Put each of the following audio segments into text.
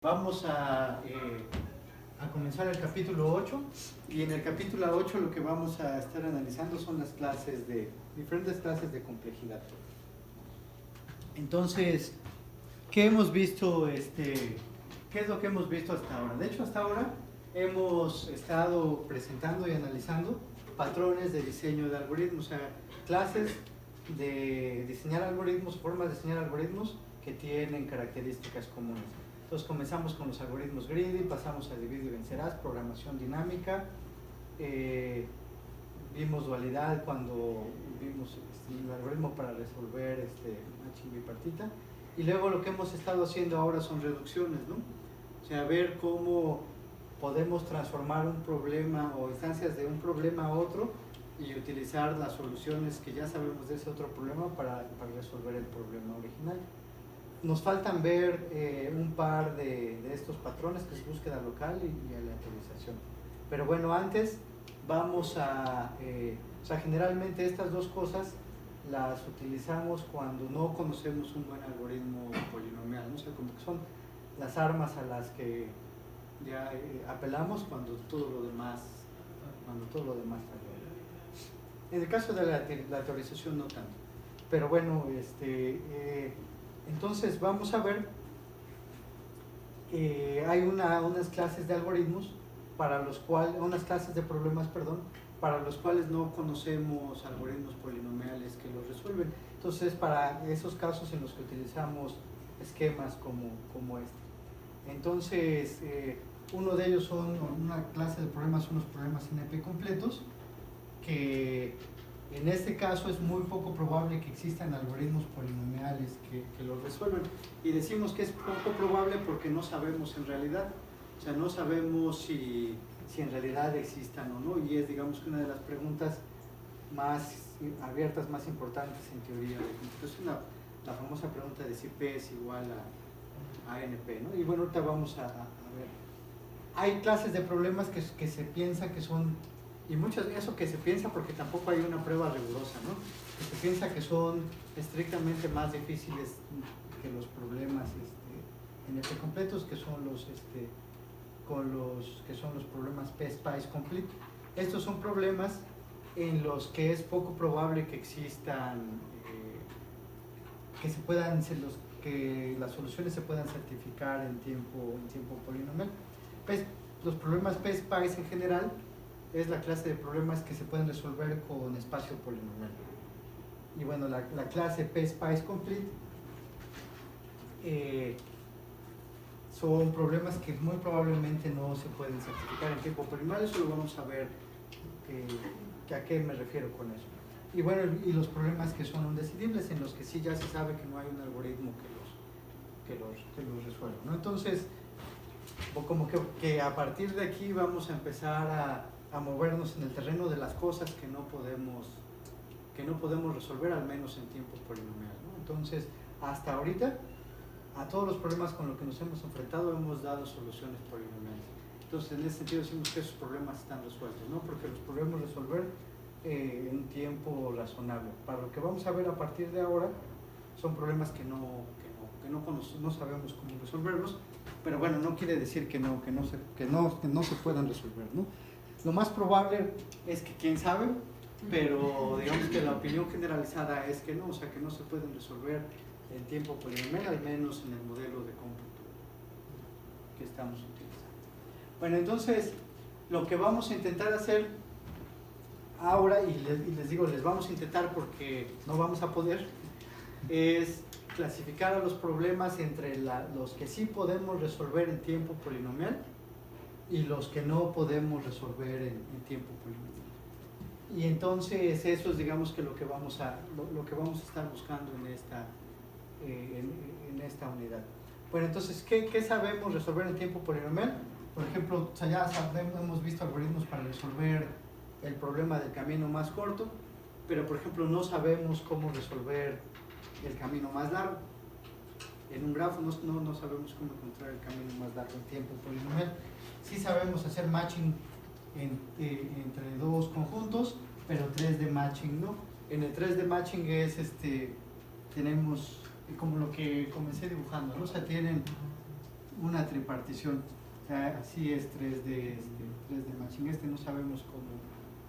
Vamos a comenzar el capítulo 8 y en el capítulo 8 lo que vamos a estar analizando son las diferentes clases de complejidad. Entonces, ¿qué hemos visto? ¿Qué es lo que hemos visto hasta ahora? De hecho, hasta ahora hemos estado presentando y analizando patrones de diseño de algoritmos, o sea, clases de diseñar algoritmos, formas de diseñar algoritmos que tienen características comunes. Entonces comenzamos con los algoritmos greedy, pasamos a divide y vencerás, programación dinámica, vimos dualidad cuando vimos el algoritmo para resolver matching bipartita, y luego lo que hemos estado haciendo ahora son reducciones, ¿no? O sea, ver cómo podemos transformar un problema o instancias de un problema a otro y utilizar las soluciones que ya sabemos de ese otro problema para resolver el problema original. Nos faltan ver un par de estos patrones, que es búsqueda local y aleatorización. Pero bueno, antes vamos o sea, generalmente estas dos cosas las utilizamos cuando no conocemos un buen algoritmo polinomial, ¿no? O sea, como que son las armas a las que ya apelamos cuando todo lo demás falla. En el caso de la aleatorización no tanto. Pero bueno, entonces vamos a ver que hay unas clases de algoritmos para los cuales, unas clases de problemas, perdón, para los cuales no conocemos algoritmos polinomiales que los resuelven. Entonces, para esos casos en los que utilizamos esquemas como este. Entonces, uno de ellos son una clase de problemas, unos problemas NP completos, que en este caso es muy poco probable que existan algoritmos polinomiales que los resuelven. Y decimos que es poco probable porque no sabemos en realidad. O sea, no sabemos si en realidad existan o no. Y es, digamos, que una de las preguntas más abiertas, más importantes en teoría de computación. La famosa pregunta de si P es igual a NP, ¿no? Y bueno, ahorita vamos a ver. Hay clases de problemas que se piensa que son, y muchas de eso que se piensa porque tampoco hay una prueba rigurosa, ¿no? Que se piensa que son estrictamente más difíciles que los problemas NP completos, que son los problemas P-Spice complete. Estos son problemas en los que es poco probable que existan, que las soluciones se puedan certificar en tiempo polinomial. Pues, los problemas P-Spice en general es la clase de problemas que se pueden resolver con espacio polinomial. Y bueno, la clase P-Spice complete son problemas que muy probablemente no se pueden certificar en tiempo polinomial. Eso lo vamos a ver a qué me refiero con eso. Y bueno, y los problemas que son indecidibles, en los que sí ya se sabe que no hay un algoritmo que los resuelva, ¿no? Entonces, como que a partir de aquí vamos a empezar a movernos en el terreno de las cosas que no podemos resolver, al menos en tiempo polinomial, ¿no? Entonces, hasta ahorita, a todos los problemas con los que nos hemos enfrentado hemos dado soluciones polinomiales. Entonces, en ese sentido decimos que esos problemas están resueltos, ¿no? Porque los podemos resolver en un tiempo razonable. Para lo que vamos a ver a partir de ahora, son problemas que no sabemos cómo resolverlos, pero bueno, no quiere decir que no se puedan resolver, ¿no? Lo más probable es que quién sabe, pero digamos que la opinión generalizada es que no, o sea, que no se pueden resolver en tiempo polinomial, al menos en el modelo de cómputo que estamos utilizando. Bueno, entonces, lo que vamos a intentar hacer ahora, y les digo, les vamos a intentar porque no vamos a poder, es clasificar a los problemas entre los que sí podemos resolver en tiempo polinomial y los que no podemos resolver en tiempo polinomial. Y entonces eso es, digamos, que lo que vamos a estar buscando en esta unidad. Bueno, entonces, ¿qué sabemos resolver en tiempo polinomial? Por ejemplo, ya hemos visto algoritmos para resolver el problema del camino más corto, pero por ejemplo no sabemos cómo resolver el camino más largo. En un grafo no sabemos cómo encontrar el camino más largo en tiempo polinomial. Sí sabemos hacer matching entre dos conjuntos, pero 3D matching no. En el 3D matching tenemos como lo que comencé dibujando, ¿no? O sea, tienen una tripartición. O sea, así es 3D matching. No sabemos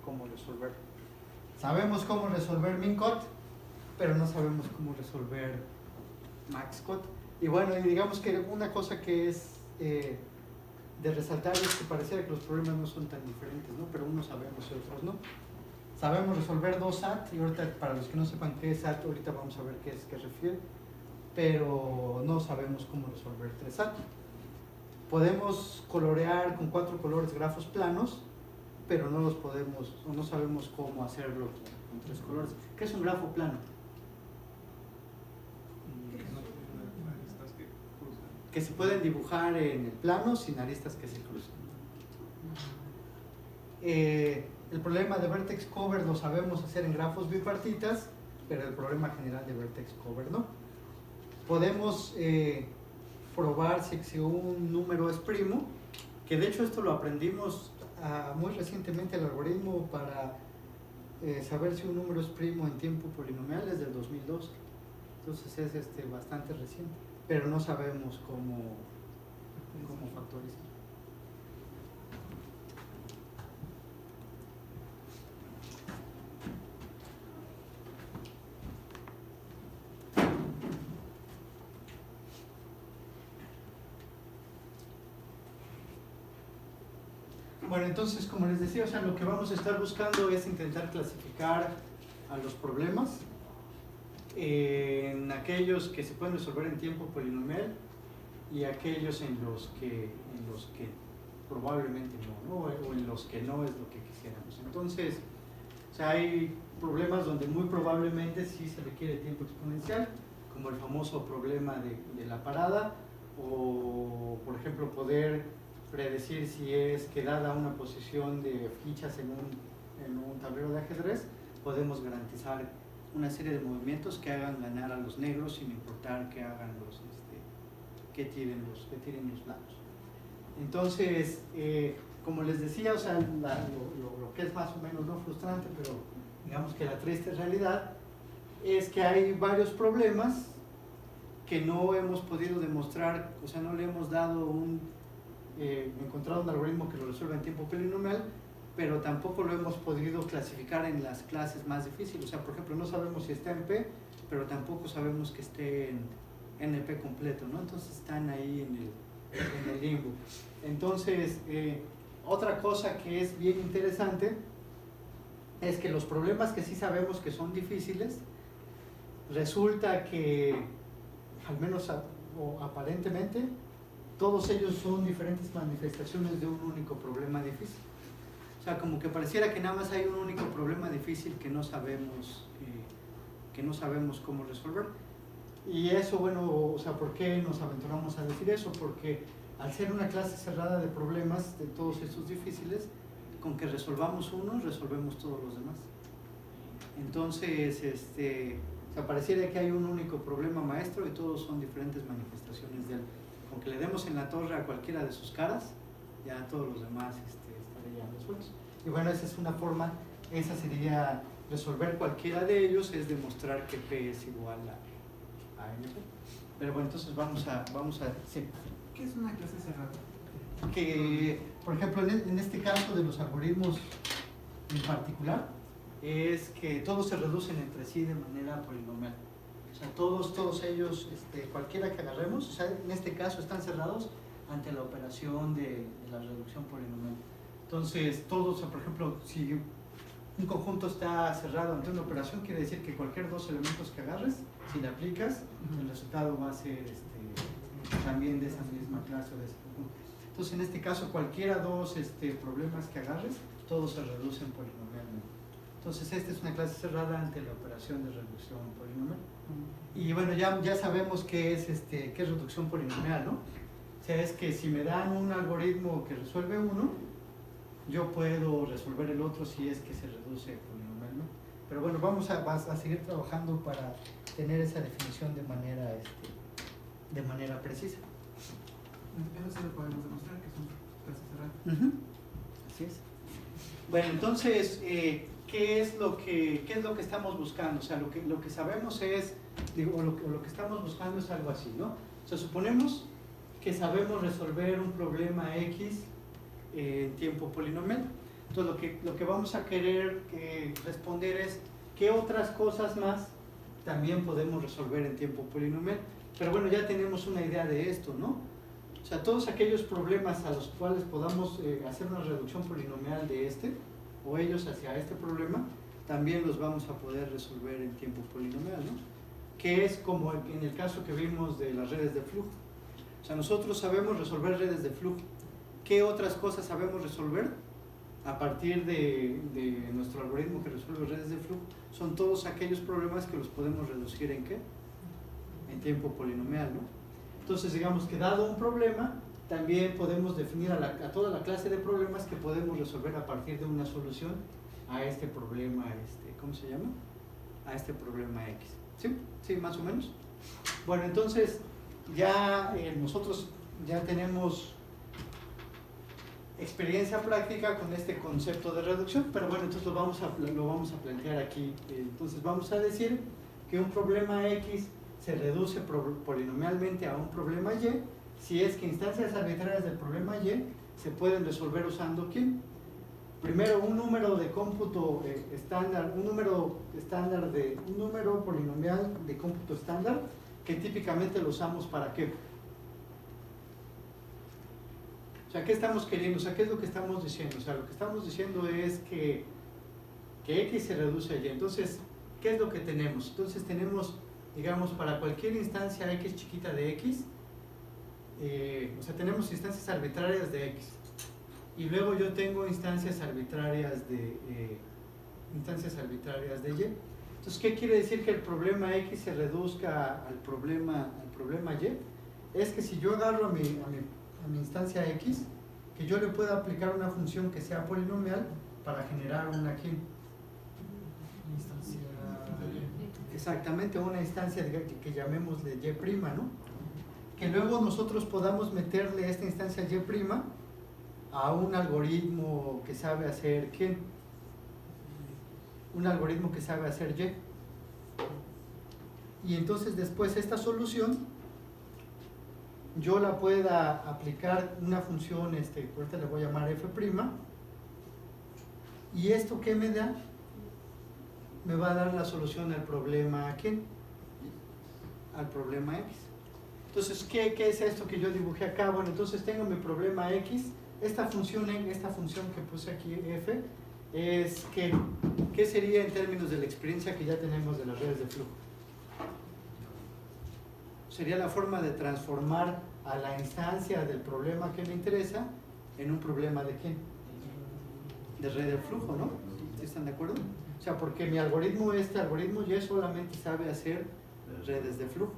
cómo resolver. Sabemos cómo resolver min-cut, pero no sabemos cómo resolver max-cut. Y bueno, digamos que una cosa que es de resaltar es que pareciera que los problemas no son tan diferentes, ¿no? Pero unos sabemos y otros no. Sabemos resolver 2 SAT, y ahorita para los que no sepan qué es SAT, ahorita vamos a ver qué refiere, pero no sabemos cómo resolver 3 SAT. Podemos colorear con 4 colores grafos planos, pero no los podemos, o no sabemos cómo hacerlo con 3 colores. ¿Qué es un grafo plano? Que se pueden dibujar en el plano sin aristas que se cruzan. El problema de vertex cover lo sabemos hacer en grafos bipartitas, pero el problema general de vertex cover no. Podemos probar si un número es primo, que de hecho esto lo aprendimos muy recientemente, el algoritmo para saber si un número es primo en tiempo polinomial es del 2002. Entonces es bastante reciente, pero no sabemos cómo factorizar. Bueno, entonces, como les decía, o sea, lo que vamos a estar buscando es intentar clasificar a los problemas en aquellos que se pueden resolver en tiempo polinomial y aquellos en los que probablemente no, o en los que no es lo que quisiéramos. Entonces, o sea, hay problemas donde muy probablemente sí se requiere tiempo exponencial, como el famoso problema de la parada, o por ejemplo poder predecir si es que dada una posición de fichas en un tablero de ajedrez, podemos garantizar una serie de movimientos que hagan ganar a los negros sin importar que hagan que tiren los blancos. Entonces, como les decía, o sea, lo que es más o menos no frustrante, pero digamos que la triste realidad es que hay varios problemas que no hemos podido demostrar, o sea, no le hemos dado encontrado un algoritmo que lo resuelva en tiempo polinomial, pero tampoco lo hemos podido clasificar en las clases más difíciles. O sea, por ejemplo, no sabemos si está en P, pero tampoco sabemos que esté en NP completo, ¿no? Entonces están ahí en el limbo. Entonces, otra cosa que es bien interesante es que los problemas que sí sabemos que son difíciles, resulta que, al menos o aparentemente, todos ellos son diferentes manifestaciones de un único problema difícil. O sea, como que pareciera que nada más hay un único problema difícil que no sabemos cómo resolver. Y eso, bueno, o sea, ¿por qué nos aventuramos a decir eso? Porque al ser una clase cerrada de problemas de todos estos difíciles, con que resolvamos uno, resolvemos todos los demás. Entonces, o sea, pareciera que hay un único problema maestro y todos son diferentes manifestaciones de él. Con que le demos en la torre a cualquiera de sus caras, ya todos los demás estarían resueltos. Y bueno, esa es una forma, esa sería resolver cualquiera de ellos, es demostrar que P es igual a NP. Pero bueno, entonces vamos a sí. ¿Qué es una clase cerrada? Que, por ejemplo, en este caso de los algoritmos en particular, es que todos se reducen entre sí de manera polinomial. O sea, todos ellos, cualquiera que agarremos, o sea, en este caso están cerrados ante la operación de la reducción polinomial. Entonces, todos, o sea, por ejemplo, si un conjunto está cerrado ante una operación, quiere decir que cualquier dos elementos que agarres, si le aplicas, el resultado va a ser también de esa misma clase o de ese conjunto. Entonces, en este caso, cualquiera dos problemas que agarres, todos se reducen polinomialmente. Entonces, esta es una clase cerrada ante la operación de reducción polinomial. Y bueno, ya sabemos qué es reducción polinomial, ¿no? O sea, es que si me dan un algoritmo que resuelve uno, yo puedo resolver el otro si es que se reduce polinomialmente. Pero bueno, vamos a seguir trabajando para tener esa definición de manera precisa. Eso lo podemos demostrar que son clases cerradas. Así es. Bueno, entonces, ¿qué es lo que estamos buscando? O sea, lo que sabemos es, o lo que estamos buscando es algo así, ¿no? O sea, suponemos que sabemos resolver un problema X en tiempo polinomial. Entonces lo que vamos a querer responder es qué otras cosas más también podemos resolver en tiempo polinomial. Pero bueno, ya tenemos una idea de esto, ¿no? O sea, todos aquellos problemas a los cuales podamos hacer una reducción polinomial de este, o ellos hacia este problema, también los vamos a poder resolver en tiempo polinomial, ¿no? Que es como en el caso que vimos de las redes de flujo. O sea, nosotros sabemos resolver redes de flujo. ¿Qué otras cosas sabemos resolver? A partir de nuestro algoritmo que resuelve redes de flujo, son todos aquellos problemas que los podemos reducir ¿en qué? En tiempo polinomial, ¿no? Entonces, digamos que dado un problema, también podemos definir a toda la clase de problemas que podemos resolver a partir de una solución a este problema, ¿cómo se llama? A este problema X. ¿Sí? ¿Sí, más o menos? Bueno, entonces, ya nosotros ya tenemos experiencia práctica con este concepto de reducción, pero bueno, entonces lo vamos a plantear aquí. Entonces vamos a decir que un problema X se reduce polinomialmente a un problema Y si es que instancias arbitrarias del problema Y se pueden resolver usando ¿quién? Primero, un número de cómputo estándar, un número polinomial de cómputo estándar que típicamente lo usamos ¿para qué? O sea, ¿qué estamos queriendo? O sea, ¿qué es lo que estamos diciendo? O sea, lo que estamos diciendo es que X se reduce a Y. Entonces, ¿qué es lo que tenemos? Entonces tenemos, digamos, para cualquier instancia X chiquita de X, o sea, tenemos instancias arbitrarias de X. Y luego yo tengo instancias arbitrarias de Y. Entonces, ¿qué quiere decir que el problema X se reduzca al problema Y? Es que si yo agarro a mi instancia X, que yo le pueda aplicar una función que sea polinomial para generar una Instancia. exactamente una instancia que llamémosle Y', ¿no? Que luego nosotros podamos meterle esta instancia Y' a un algoritmo que sabe hacer ¿quién? Un algoritmo que sabe hacer Y. Y entonces después esta solución yo la pueda aplicar una función, ahorita le voy a llamar f', y esto ¿qué me da? Me va a dar la solución al problema ¿quién? Al problema X. Entonces, ¿qué es esto que yo dibujé acá? Bueno, entonces tengo mi problema X, esta función que puse aquí, f, es ¿qué sería en términos de la experiencia que ya tenemos de las redes de flujo? Sería la forma de transformar a la instancia del problema que me interesa en un problema de ¿quién? De red de flujo, ¿no? ¿Sí están de acuerdo? O sea, porque mi algoritmo, algoritmo Y solamente sabe hacer redes de flujo.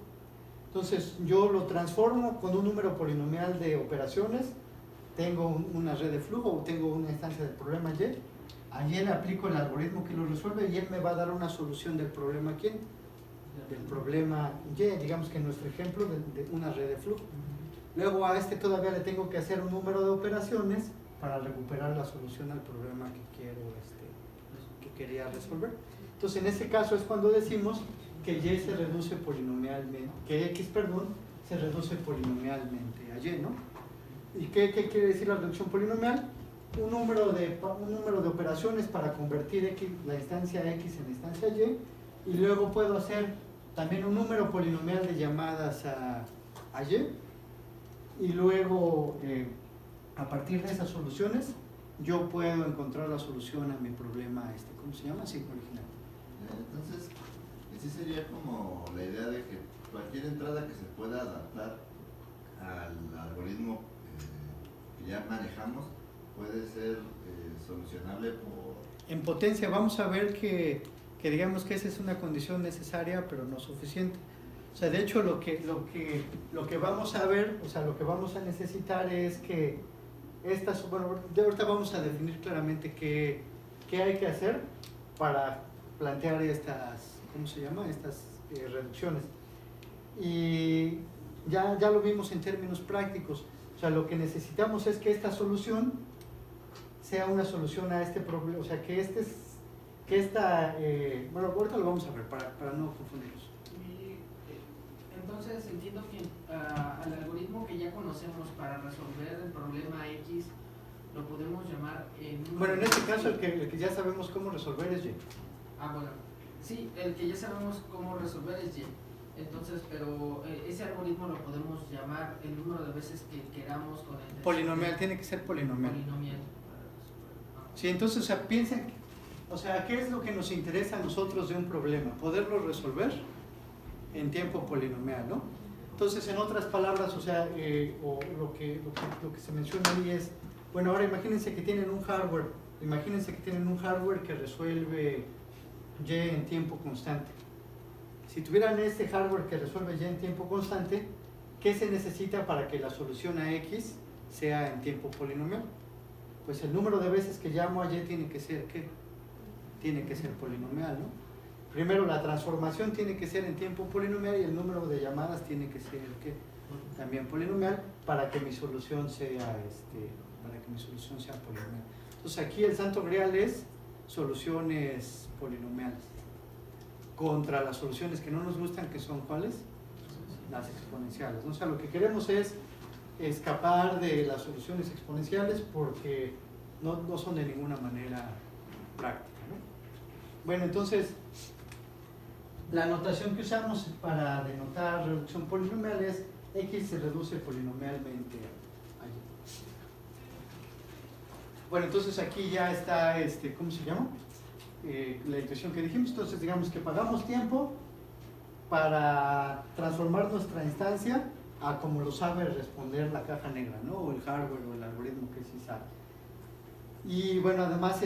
Entonces, yo lo transformo con un número polinomial de operaciones, tengo una red de flujo o tengo una instancia del problema Y, a Y le aplico el algoritmo que lo resuelve y él me va a dar una solución del problema ¿quién? Del problema Y, digamos que en nuestro ejemplo de una red de flujo. Luego a todavía le tengo que hacer un número de operaciones para recuperar la solución al problema que quería resolver. Entonces en ese caso es cuando decimos que Y se reduce polinomialmente, que X, se reduce polinomialmente a Y, ¿no? ¿Y qué quiere decir la reducción polinomial? Un número de operaciones para convertir la instancia X en la instancia Y, y luego puedo hacer también un número polinomial de llamadas a Y, y luego a partir de esas soluciones yo puedo encontrar la solución a mi problema ¿cómo se llama? Sí, original. Entonces, sí sería como la idea de que cualquier entrada que se pueda adaptar al algoritmo que ya manejamos puede ser solucionable por... En potencia vamos a ver que digamos que esa es una condición necesaria pero no suficiente. O sea, de hecho lo que vamos a ver, o sea, lo que vamos a necesitar es que de ahorita vamos a definir claramente qué hay que hacer para plantear estas, ¿cómo se llama? Estas reducciones. Y ya lo vimos en términos prácticos. O sea, lo que necesitamos es que esta solución sea una solución a este problema, o sea, bueno, ahorita lo vamos a ver para no confundirnos. Y entonces entiendo que al algoritmo que ya conocemos para resolver el problema X lo podemos llamar Bueno, en este caso el que ya sabemos cómo resolver es Y. Bueno, sí, el que ya sabemos cómo resolver es Y. Entonces, pero ese algoritmo lo podemos llamar el número de veces que queramos con el Polinomial, tiene que ser polinomial. Polinomial. Sí, entonces, o sea, piensen, o sea, ¿qué es lo que nos interesa a nosotros de un problema? Poderlo resolver en tiempo polinomial, ¿no? Entonces, en otras palabras, o sea, o lo que se menciona ahí es, bueno, ahora imagínense que tienen un hardware que resuelve Y en tiempo constante. Si tuvieran este hardware que resuelve Y en tiempo constante, ¿qué se necesita para que la solución a X sea en tiempo polinomial? Pues el número de veces que llamo a Y tiene que ser, ¿qué? Tiene que ser polinomial, ¿no? Primero la transformación tiene que ser en tiempo polinomial y el número de llamadas tiene que ser, ¿qué? También polinomial para que mi solución sea polinomial. Entonces aquí el santo grial es soluciones polinomiales contra las soluciones que no nos gustan, que son ¿cuáles? Las exponenciales, ¿no? O sea, lo que queremos es escapar de las soluciones exponenciales porque no son de ninguna manera práctica, ¿no? Bueno, entonces la notación que usamos para denotar reducción polinomial es X se reduce polinomialmente a Y. Bueno, entonces aquí ya está, ¿cómo se llama? La intuición que dijimos. Entonces digamos que pagamos tiempo para transformar nuestra instancia a como lo sabe responder la caja negra, ¿no? O el hardware o el algoritmo que sí sabe. Y bueno, además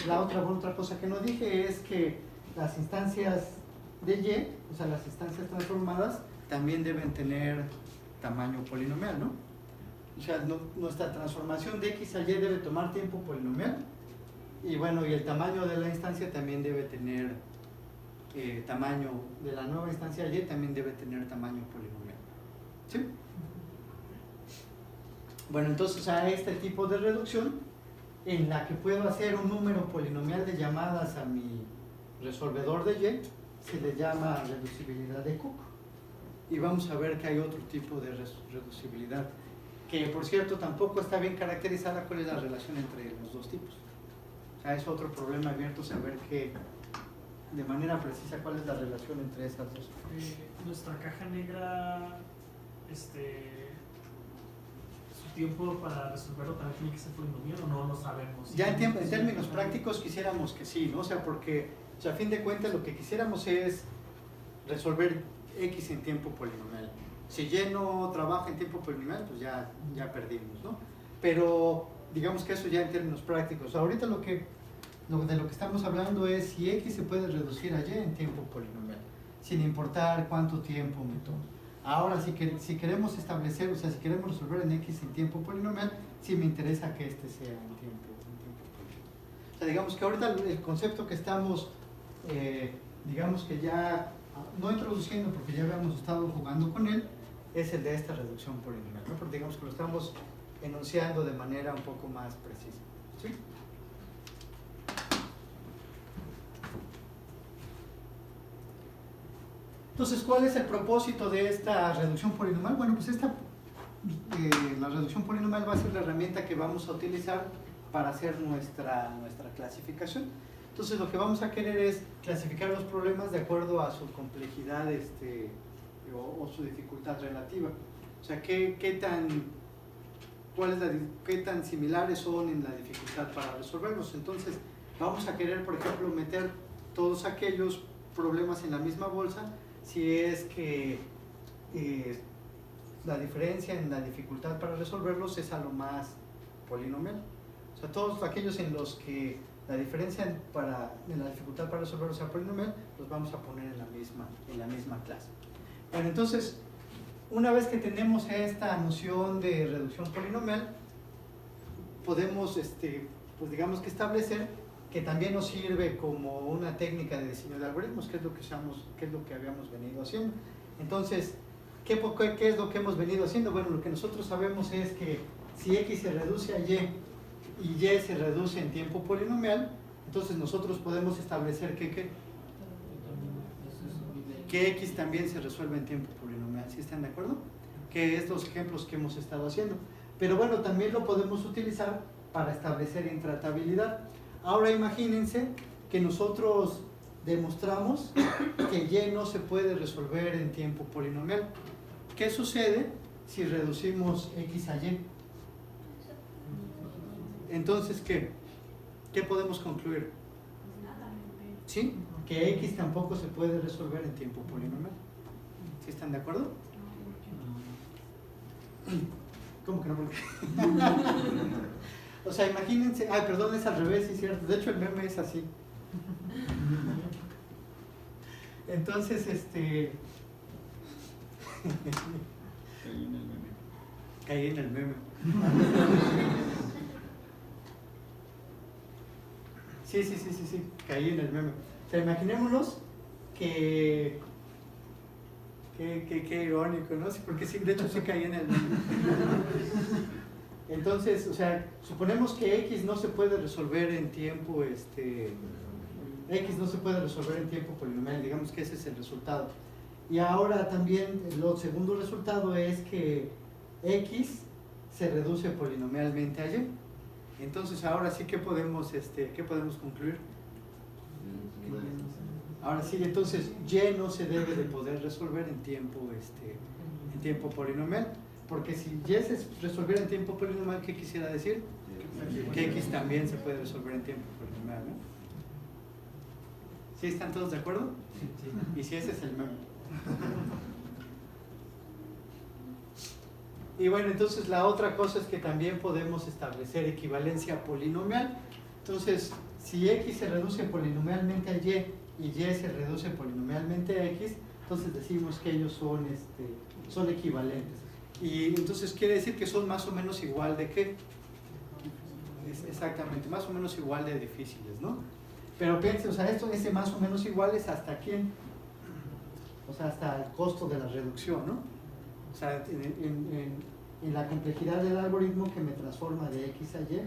la otra cosa que no dije es que las instancias de Y, o sea, las instancias transformadas, también deben tener tamaño polinomial, ¿no? O sea, nuestra transformación de X a Y debe tomar tiempo polinomial. Y bueno, y el tamaño de la instancia también debe tener tamaño de la nueva instancia Y también debe tener tamaño polinomial. ¿Sí? Bueno, entonces a este tipo de reducción en la que puedo hacer un número polinomial de llamadas a mi resolvedor de Y se le llama reducibilidad de Cook. Y vamos a ver que hay otro tipo de reducibilidad que, por cierto, tampoco está bien caracterizada cuál es la relación entre los dos tipos. O sea, es otro problema abierto saber que de manera precisa cuál es la relación entre esas dos. Nuestra caja negra, su tiempo para resolverlo también tiene que ser polinomial o no lo sabemos. Ya en términos prácticos quisiéramos que sí, ¿no? O sea, porque a fin de cuentas lo que quisiéramos es resolver X en tiempo polinomial. Si Y no trabaja en tiempo polinomial, pues ya perdimos, ¿no? Pero digamos que eso ya en términos prácticos. Ahorita de lo que estamos hablando es si X se puede reducir a Y en tiempo polinomial, sin importar cuánto tiempo me toma. Ahora, si queremos establecer, o sea, si queremos resolver en X en tiempo polinomial, sí me interesa que este sea en tiempo polinomial. O sea, digamos que ahorita el concepto que estamos, digamos que ya, no introduciendo porque ya habíamos estado jugando con él, es el de esta reducción polinomial, ¿no? Porque digamos que lo estamos enunciando de manera un poco más precisa, ¿sí? Entonces, ¿cuál es el propósito de esta reducción polinomial? Bueno, pues la reducción polinomial va a ser la herramienta que vamos a utilizar para hacer nuestra clasificación. Entonces, lo que vamos a querer es clasificar los problemas de acuerdo a su complejidad o su dificultad relativa. O sea, qué tan similares son en la dificultad para resolverlos. Entonces, vamos a querer, por ejemplo, meter todos aquellos problemas en la misma bolsa si es que la diferencia en la dificultad para resolverlos es a lo más polinomial. O sea, todos aquellos en los que la diferencia en la dificultad para resolverlos sea polinomial, los vamos a poner en la misma clase. Bueno, entonces, una vez que tenemos esta noción de reducción polinomial, podemos, pues digamos que establecer que también nos sirve como una técnica de diseño de algoritmos, que es lo que habíamos venido haciendo. Entonces, ¿qué es lo que hemos venido haciendo? Bueno, lo que nosotros sabemos es que si X se reduce a Y y Y se reduce en tiempo polinomial, entonces nosotros podemos establecer que X también se resuelve en tiempo polinomial. polinomial, ¿sí están de acuerdo? Que es los ejemplos que hemos estado haciendo. Pero bueno, también lo podemos utilizar para establecer intratabilidad. Ahora imagínense que nosotros demostramos que y no se puede resolver en tiempo polinomial. ¿Qué sucede si reducimos x a y? Entonces, ¿qué podemos concluir? ¿Sí? Que x tampoco se puede resolver en tiempo polinomial. ¿Sí están de acuerdo? ¿Cómo que no? O sea, imagínense, ay, perdón, es al revés, sí es cierto. De hecho, el meme es así. Entonces, caí en el meme. Sí, caí en el meme. O sea, imaginémonos que qué irónico, ¿no? Sí, porque sí, de hecho sí caí en el meme. Entonces, o sea, suponemos que x no se puede resolver en tiempo, x no se puede resolver en tiempo polinomial, digamos que ese es el resultado. Y ahora también el segundo resultado es que x se reduce polinomialmente a y. Entonces ahora sí que podemos, ¿qué podemos concluir? Ahora sí, entonces y no se debe de poder resolver en tiempo polinomial, porque si y se resolviera en tiempo polinomial, ¿qué quisiera decir? Que x también se puede resolver en tiempo polinomial, ¿no? ¿Sí están todos de acuerdo? Sí. Y si ese es el meme. Y bueno, entonces la otra cosa es que también podemos establecer equivalencia polinomial. Entonces, si x se reduce polinomialmente a y y se reduce polinomialmente a x, entonces decimos que ellos son equivalentes. Y entonces quiere decir que son más o menos igual de ¿qué? Exactamente, más o menos igual de difíciles, ¿no? Pero piensen, o sea, ese más o menos igual es hasta quién, o sea, hasta el costo de la reducción, ¿no? O sea, en la complejidad del algoritmo que me transforma de x a y,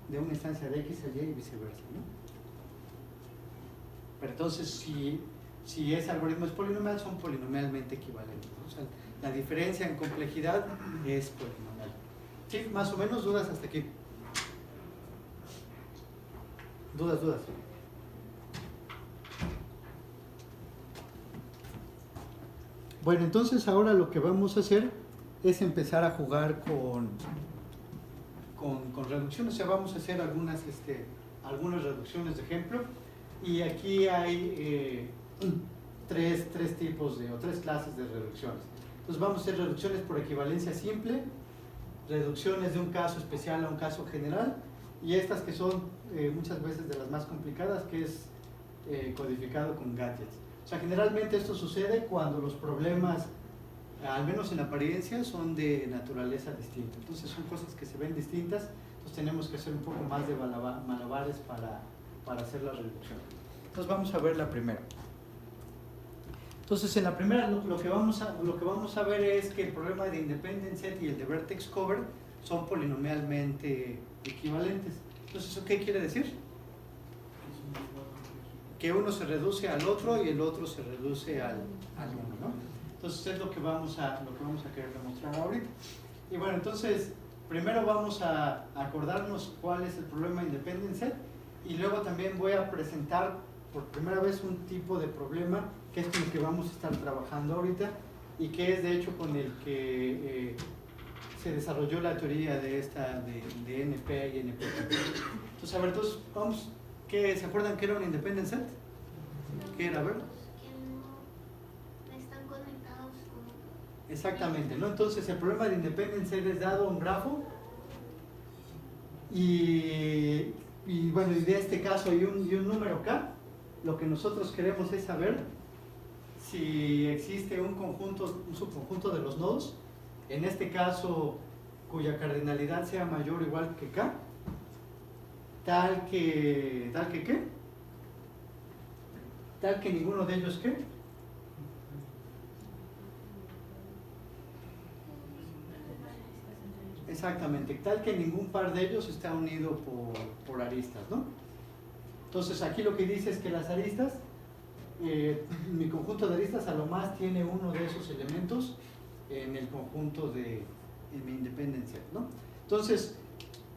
de una instancia de x a y y viceversa, ¿no? Pero entonces, si ese algoritmo es polinomial, son polinomialmente equivalentes, ¿no? O sea, la diferencia en complejidad es polinomial. ¿Sí? Más o menos, dudas hasta aquí. Dudas. Bueno, entonces ahora lo que vamos a hacer es empezar a jugar con reducciones. O sea, vamos a hacer algunas reducciones de ejemplo. Y aquí hay tres tipos o tres clases de reducciones. Entonces vamos a hacer reducciones por equivalencia simple, reducciones de un caso especial a un caso general, y estas que son muchas veces de las más complicadas, que es codificado con gadgets. O sea, generalmente esto sucede cuando los problemas, al menos en apariencia, son de naturaleza distinta. Entonces son cosas que se ven distintas, entonces tenemos que hacer un poco más de malabares para hacer la reducción. Entonces vamos a ver la primera. Entonces en la primera lo que vamos a ver es que el problema de independent set y el de vertex cover son polinomialmente equivalentes. Entonces, ¿eso qué quiere decir? Que uno se reduce al otro y el otro se reduce al uno, ¿no? Entonces es lo que vamos a querer demostrar ahorita. Y bueno, entonces primero vamos a acordarnos cuál es el problema de independent set, y luego también voy a presentar por primera vez un tipo de problema que es con el que vamos a estar trabajando ahorita y que es de hecho con el que se desarrolló la teoría de NP y NP. Entonces, a ver, vamos, ¿se acuerdan que era un independent set? ¿Qué era? A ver. Que no están conectados con... Exactamente, ¿no? Entonces el problema de independent set es dado un grafo y bueno, y de este caso hay un número k. Lo que nosotros queremos es saber si existe un subconjunto de los nodos, en este caso cuya cardinalidad sea mayor o igual que k, tal que ¿qué? Tal que ninguno de ellos ¿qué? Exactamente, tal que ningún par de ellos está unido por aristas, ¿no? Entonces aquí lo que dice es que las aristas, mi conjunto de aristas a lo más tiene uno de esos elementos en el conjunto en mi independent set, ¿no? Entonces,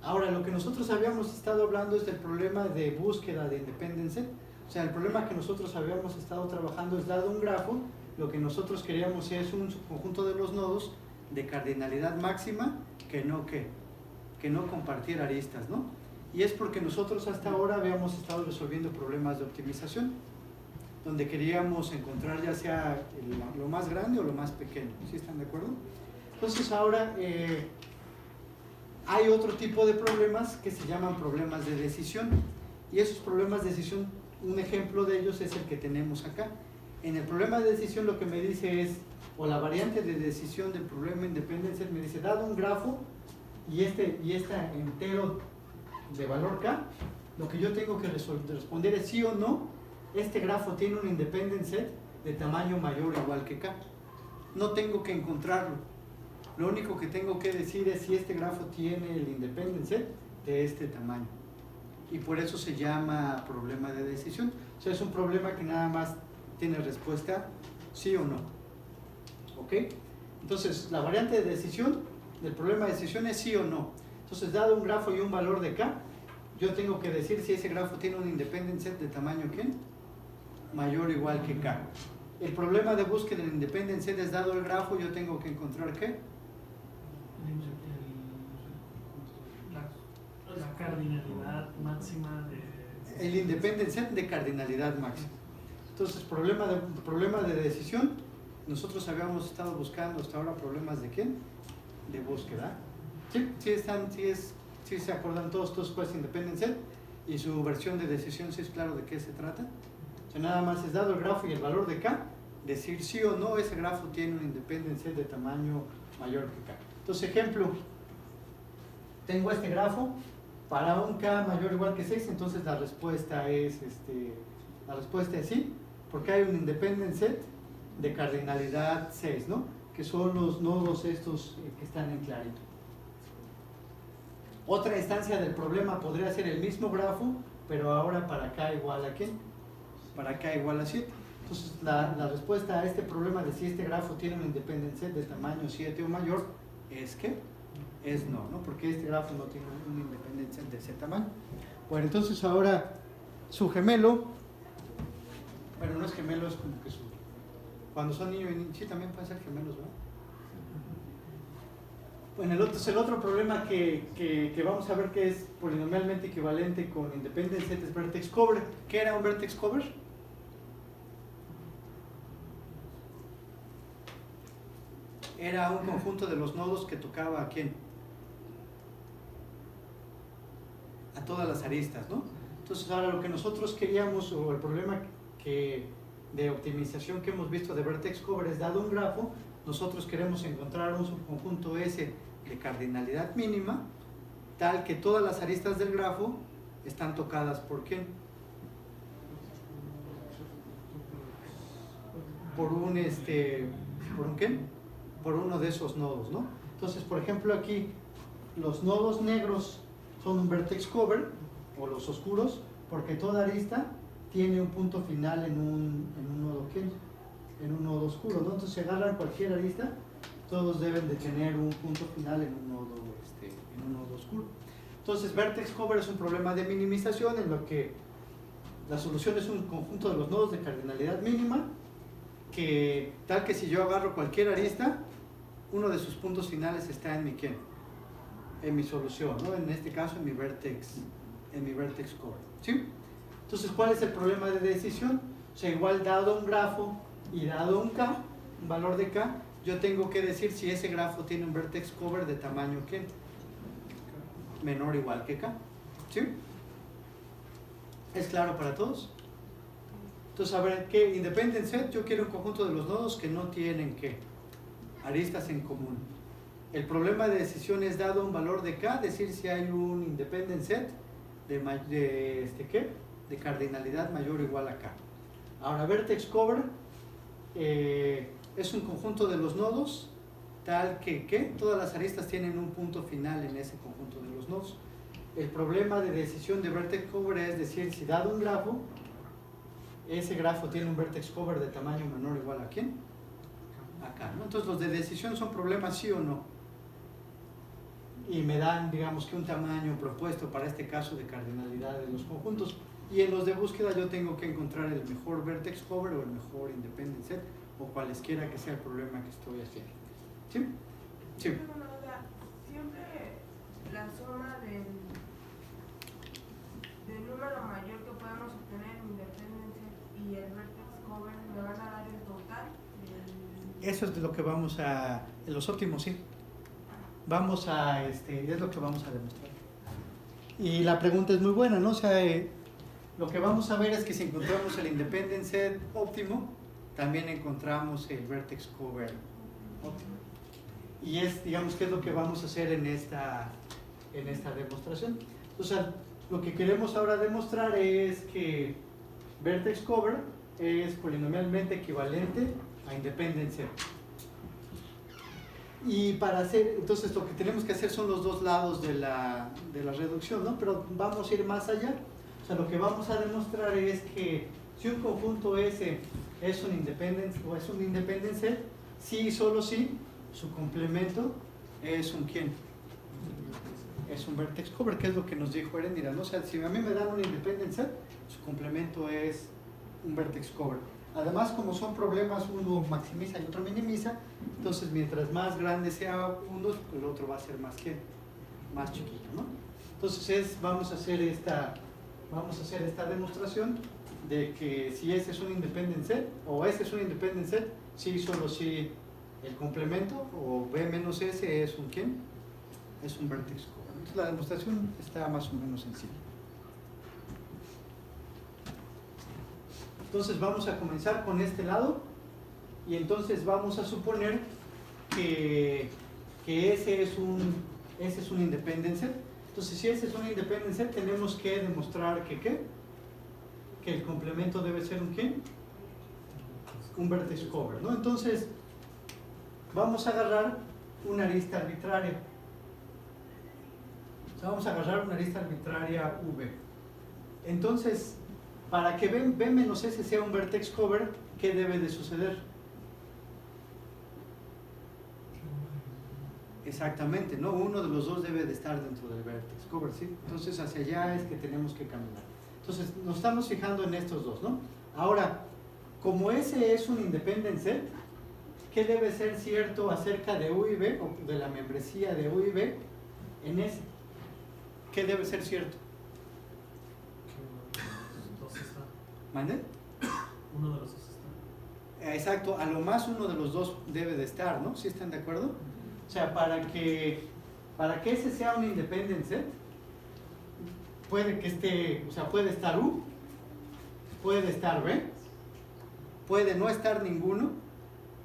ahora lo que nosotros habíamos estado hablando es del problema de búsqueda de independent set. O sea, el problema que nosotros habíamos estado trabajando es dado un grafo, lo que nosotros queríamos es un subconjunto de los nodos de cardinalidad máxima que no compartiera aristas, ¿no? Y es porque nosotros hasta ahora habíamos estado resolviendo problemas de optimización, donde queríamos encontrar ya sea lo más grande o lo más pequeño. ¿Sí están de acuerdo? Entonces ahora hay otro tipo de problemas que se llaman problemas de decisión. Y esos problemas de decisión, un ejemplo de ellos es el que tenemos acá. En el problema de decisión lo que me dice es, o la variante de decisión del problema independent set me dice, dado un grafo y este entero de valor k, lo que yo tengo que responder es sí o no, este grafo tiene un independent set de tamaño mayor o igual que k. No tengo que encontrarlo. Lo único que tengo que decir es si este grafo tiene el independent set de este tamaño. Y por eso se llama problema de decisión. O sea, es un problema que nada más tiene respuesta sí o no. ¿Ok? Entonces, la variante de decisión del problema de decisión es sí o no. Entonces, dado un grafo y un valor de k, yo tengo que decir si ese grafo tiene un independent set de tamaño ¿qué? Mayor o igual que k. El problema de búsqueda del independent set es dado el grafo, yo tengo que encontrar ¿qué? La cardinalidad máxima de... El independent set de cardinalidad máxima. Entonces, problema de decisión, nosotros habíamos estado buscando hasta ahora problemas de ¿quién? De búsqueda. ¿Sí se acuerdan todos cuál es independent set? Y su versión de decisión, ¿sí es claro de qué se trata? O sea, nada más es dado el grafo y el valor de k, decir sí o no, ese grafo tiene un independent set de tamaño mayor que k. Entonces, ejemplo, tengo este grafo, para un k mayor o igual que 6, entonces la respuesta es sí, porque hay un independent set de cardinalidad 6, ¿no? Que son los nodos estos que están en clarito. Otra instancia del problema podría ser el mismo grafo, pero ahora para k igual a ¿qué? Para k igual a 7. Entonces la respuesta a este problema de si este grafo tiene un independent set de tamaño 7 o mayor es ¿qué? Es no, porque este grafo no tiene un independent set de ese tamaño. Bueno, entonces ahora su gemelo, bueno, no es gemelo, es como que cuando son niños y niños, sí también pueden ser gemelos, ¿verdad? Bueno, el otro problema que vamos a ver que es polinomialmente equivalente con independent set es vertex cover. ¿Qué era un vertex cover? Era un conjunto de los nodos que tocaba ¿a quién? A todas las aristas, ¿no? Entonces ahora lo que nosotros queríamos, o el problema de optimización que hemos visto de vertex cover es dado un grafo, nosotros queremos encontrar un subconjunto S de cardinalidad mínima, tal que todas las aristas del grafo están tocadas ¿por quién? Por un ¿qué? Por uno de esos nodos, ¿no? Entonces, por ejemplo, aquí los nodos negros son un vertex cover, o los oscuros, porque toda arista tiene un punto final en un nodo ¿qué? En un nodo oscuro, ¿no? Entonces, si agarran cualquier arista, todos deben de tener un punto final en un nodo oscuro. Entonces, vertex cover es un problema de minimización en lo que la solución es un conjunto de los nodos de cardinalidad mínima, que tal que si yo agarro cualquier arista, uno de sus puntos finales está en mi ¿quién? En mi solución, ¿no? En este caso en mi vertex cover, ¿sí? Entonces, ¿cuál es el problema de decisión? O sea, igual dado un grafo y dado un k, un valor de k, yo tengo que decir si ese grafo tiene un vertex cover de tamaño ¿qué? Menor o igual que k, ¿sí? ¿Es claro para todos? Entonces, a ver, ¿qué? Independent set, yo quiero un conjunto de los nodos que no tienen ¿qué? Aristas en común. El problema de decisión es dado un valor de k, decir si hay un independent set de cardinalidad mayor o igual a k. Ahora, vertex cover es un conjunto de los nodos tal que todas las aristas tienen un punto final en ese conjunto de los nodos. El problema de decisión de vertex cover es decir si dado un grafo, ese grafo tiene un vertex cover de tamaño menor o igual a ¿quién? acá, ¿no? Entonces los de decisión son problemas sí o no. Y me dan, digamos que un tamaño propuesto para este caso de cardinalidad de los conjuntos. Y en los de búsqueda yo tengo que encontrar el mejor vertex cover o el mejor independent set o cualesquiera que sea el problema que estoy haciendo. ¿Sí? Sí. Tengo una duda. Siempre la suma del número mayor que podamos obtener en independencia y el vertex cover me van a dar el total del... Eso es lo que vamos a, en los óptimos, sí. Vamos a, es lo que vamos a demostrar. Y la pregunta es muy buena, ¿no? O sea, lo que vamos a ver es que si encontramos el independent set óptimo, también encontramos el vertex cover óptimo. Y es, digamos, que es lo que vamos a hacer en esta demostración. O sea, lo que queremos ahora demostrar es que vertex cover es polinomialmente equivalente a independent set. Y para hacer, entonces lo que tenemos que hacer son los dos lados de la reducción, ¿no? Pero vamos a ir más allá. O sea, lo que vamos a demostrar es que si un conjunto S es un independent set, sí y solo sí, su complemento es un ¿quién? Es un vertex cover, que es lo que nos dijo Erendira, ¿no? O sea, si a mí me dan un independent set, su complemento es un vertex cover. Además, como son problemas, uno maximiza y otro minimiza, entonces mientras más grande sea uno, el otro va a ser más chiquito, ¿no? Entonces vamos a hacer esta demostración de que si S es un independent set, o S es un independent set, sí, solo si el complemento, o B menos S es un ¿quién? Es un vertex cover. Entonces la demostración está más o menos sencilla. Entonces vamos a comenzar con este lado y entonces vamos a suponer que S es un independent set. Entonces si S es un independent set tenemos que demostrar que ¿qué? Que el complemento debe ser un ¿qué? Un vertex cover, ¿no? Entonces vamos a agarrar una arista arbitraria. O sea, vamos a agarrar una arista arbitraria V. Entonces, para que B menos S sea un vertex cover, ¿qué debe de suceder? Exactamente, ¿no? Uno de los dos debe de estar dentro del vertex cover, ¿sí? Entonces hacia allá es que tenemos que caminar. Entonces nos estamos fijando en estos dos, ¿no? Ahora, como S es un independent set, ¿qué debe ser cierto acerca de U y B, o de la membresía de U y B en S? ¿Qué debe ser cierto? ¿Mande? Uno de los dos está. Exacto, a lo más uno de los dos debe de estar, ¿no? ¿Sí están de acuerdo? O sea, para que ese sea un independent set, puede que esté, o sea, puede estar U, puede estar B, puede no estar ninguno,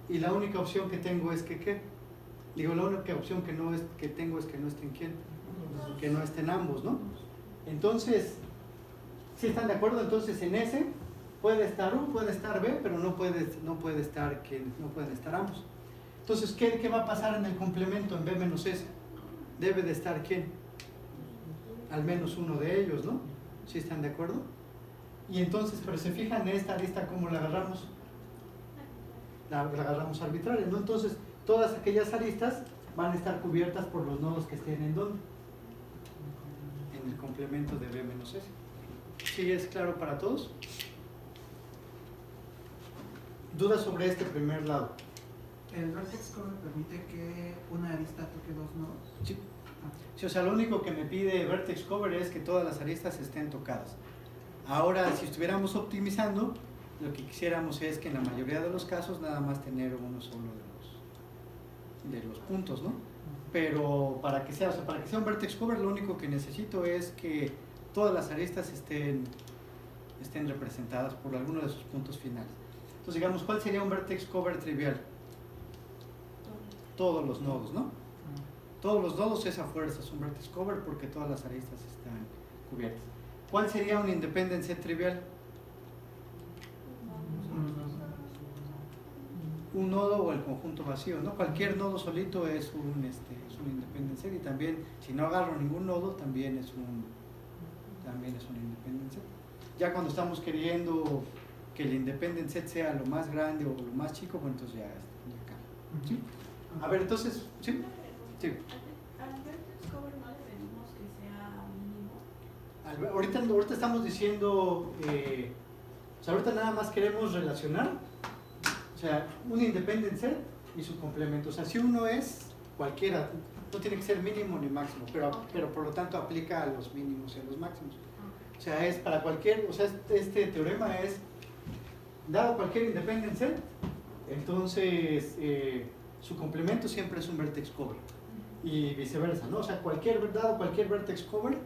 y la única opción que tengo es que ¿qué? Digo, la única opción que tengo es que no estén ¿quién? Que no estén ambos, ¿no? Entonces, ¿sí están de acuerdo? Entonces en S puede estar U, puede estar B, pero no puede estar no pueden estar ambos. Entonces, ¿qué va a pasar en el complemento en B menos S? Debe de estar ¿quién? Al menos uno de ellos, ¿no? ¿Sí están de acuerdo? Y entonces, pero se fijan en esta lista, ¿cómo la agarramos? La agarramos arbitraria, ¿no? Entonces, todas aquellas aristas van a estar cubiertas por los nodos que estén en ¿dónde? En el complemento de B menos S. ¿Sí es claro para todos? ¿Dudas sobre este primer lado? ¿El vertex cover permite que una arista toque dos nodos? Sí. Sí, o sea, lo único que me pide vertex cover es que todas las aristas estén tocadas. Ahora, si estuviéramos optimizando, lo que quisiéramos es que en la mayoría de los casos nada más tener uno solo de los puntos, ¿no? Pero para que sea un vertex cover, lo único que necesito es que todas las aristas estén representadas por alguno de sus puntos finales. Entonces, digamos, ¿cuál sería un vertex cover trivial? Todos los nodos, ¿no? Todos los nodos es a fuerza, es un vertex cover porque todas las aristas están cubiertas. ¿Cuál sería un independent set trivial? Un nodo o el conjunto vacío, ¿no? Cualquier nodo solito es un independent set, y también, si no agarro ningún nodo, también es un independent set. Ya cuando estamos queriendo que el independent set sea lo más grande o lo más chico, bueno, entonces ya cambia. ¿Sí? A ver, entonces, ¿sí? Sí. Al vertex cover no le pedimos que sea mínimo. Ahorita estamos diciendo, o sea, ahorita nada más queremos relacionar, o sea, un independent set y su complemento. O sea, si uno es cualquiera, no tiene que ser mínimo ni máximo, pero por lo tanto aplica a los mínimos y a los máximos. O sea, es para cualquier, o sea, este teorema es, dado cualquier independent set, entonces su complemento siempre es un vertex cover. Y viceversa, ¿no? O sea, dado cualquier vertex cover,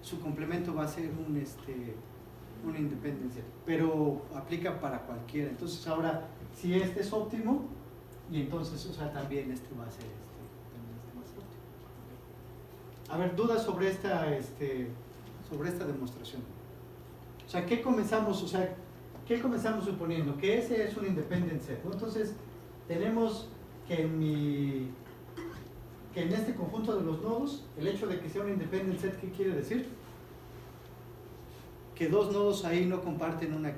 su complemento va a ser un independent set, pero aplica para cualquiera. Entonces ahora, si este es óptimo, y entonces, o sea, también este va a ser óptimo. A ver, dudas sobre esta demostración. O sea, ¿qué comenzamos suponiendo? Que ese es un independent set, ¿no? Entonces, tenemos que en este conjunto de los nodos, el hecho de que sea un independent set, ¿qué quiere decir? Que dos nodos ahí no comparten una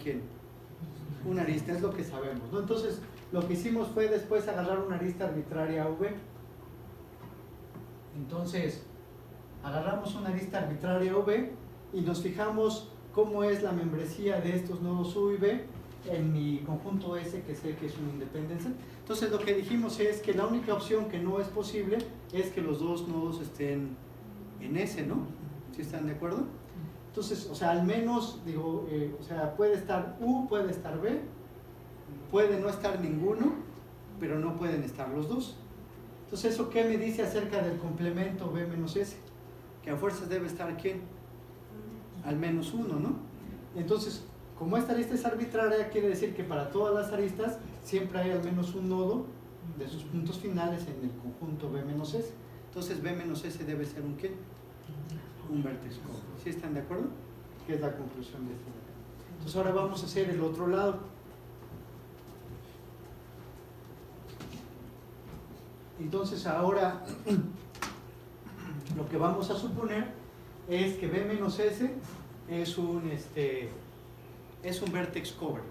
arista, es lo que sabemos, ¿no? Entonces, lo que hicimos fue después agarrar una arista arbitraria V. Entonces, agarramos una arista arbitraria V y nos fijamos cómo es la membresía de estos nodos U y V en mi conjunto S, que sé que es un independent set. Entonces, lo que dijimos es que la única opción que no es posible es que los dos nodos estén en S, ¿no? ¿Sí están de acuerdo? Entonces, o sea, al menos, digo, o sea, puede estar U, puede estar V, puede no estar ninguno, pero no pueden estar los dos. Entonces, ¿eso qué me dice acerca del complemento B menos S? Que a fuerzas debe estar ¿quién? Al menos uno, ¿no? Entonces, como esta arista es arbitraria, quiere decir que para todas las aristas siempre hay al menos un nodo de sus puntos finales en el conjunto B menos S. Entonces, B menos S debe ser un ¿qué? Un vertex cover. ¿Sí están de acuerdo? Que es la conclusión de esto. Entonces, ahora vamos a hacer el otro lado. Entonces, ahora lo que vamos a suponer es que B menos S es un vertex cover.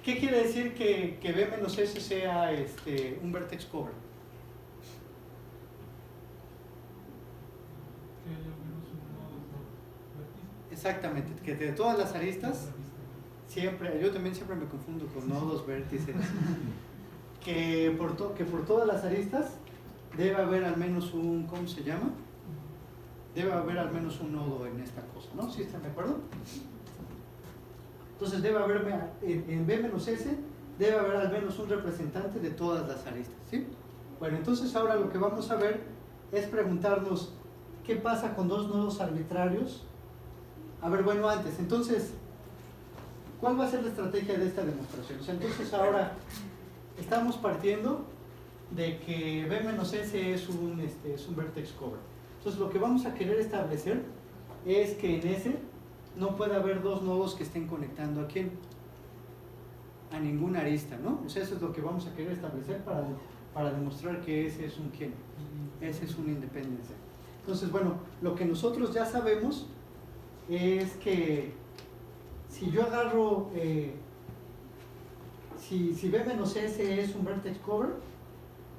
¿Qué quiere decir que B menos S sea un vertex cover? Exactamente, que de todas las aristas, yo también siempre me confundo con nodos, vértices, que por todas las aristas debe haber al menos un, ¿cómo se llama? Debe haber al menos un nodo en esta cosa, ¿no? ¿Sí están de acuerdo? Entonces debe haber, en B menos S, debe haber al menos un representante de todas las aristas, ¿sí? Bueno, entonces ahora lo que vamos a ver es preguntarnos, ¿qué pasa con dos nodos arbitrarios? A ver, bueno, antes, entonces, ¿cuál va a ser la estrategia de esta demostración? O sea, entonces ahora estamos partiendo de que B menos S es un vertex cover. Entonces lo que vamos a querer establecer es que en S no puede haber dos nodos que estén conectando ¿a quién? A ninguna arista, ¿no? O sea, eso es lo que vamos a querer establecer para demostrar que S es un ¿quién? S es un independent set. Entonces, bueno, lo que nosotros ya sabemos es que si yo agarro, si B menos S es un vertex cover,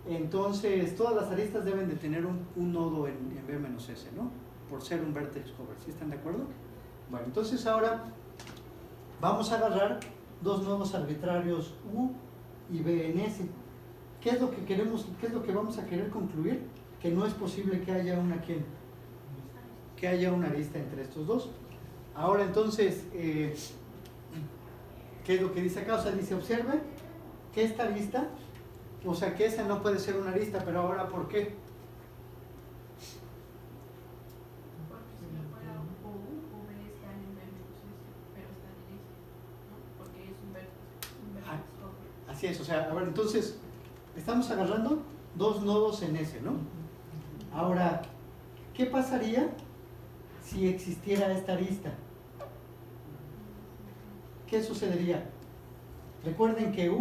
entonces todas las aristas deben de tener un nodo en B menos S, ¿no? Por ser un vertex cover, ¿sí están de acuerdo? Bueno, entonces ahora vamos a agarrar dos nodos arbitrarios U y B en S. ¿Qué es lo que queremos, qué es lo que vamos a querer concluir? Que no es posible que haya que haya una arista entre estos dos. Ahora entonces, ¿qué es lo que dice acá? O sea, dice, observe que esta arista, o sea, que esa no puede ser una arista, pero ahora ¿por qué? Porque si no fuera U, V están en B menos S, pero están en S, ¿no? Porque es un vertex cover. Así es, o sea, a ver, entonces, estamos agarrando dos nodos en S, ¿no? Ahora, ¿qué pasaría si existiera esta arista? ¿Qué sucedería? Recuerden que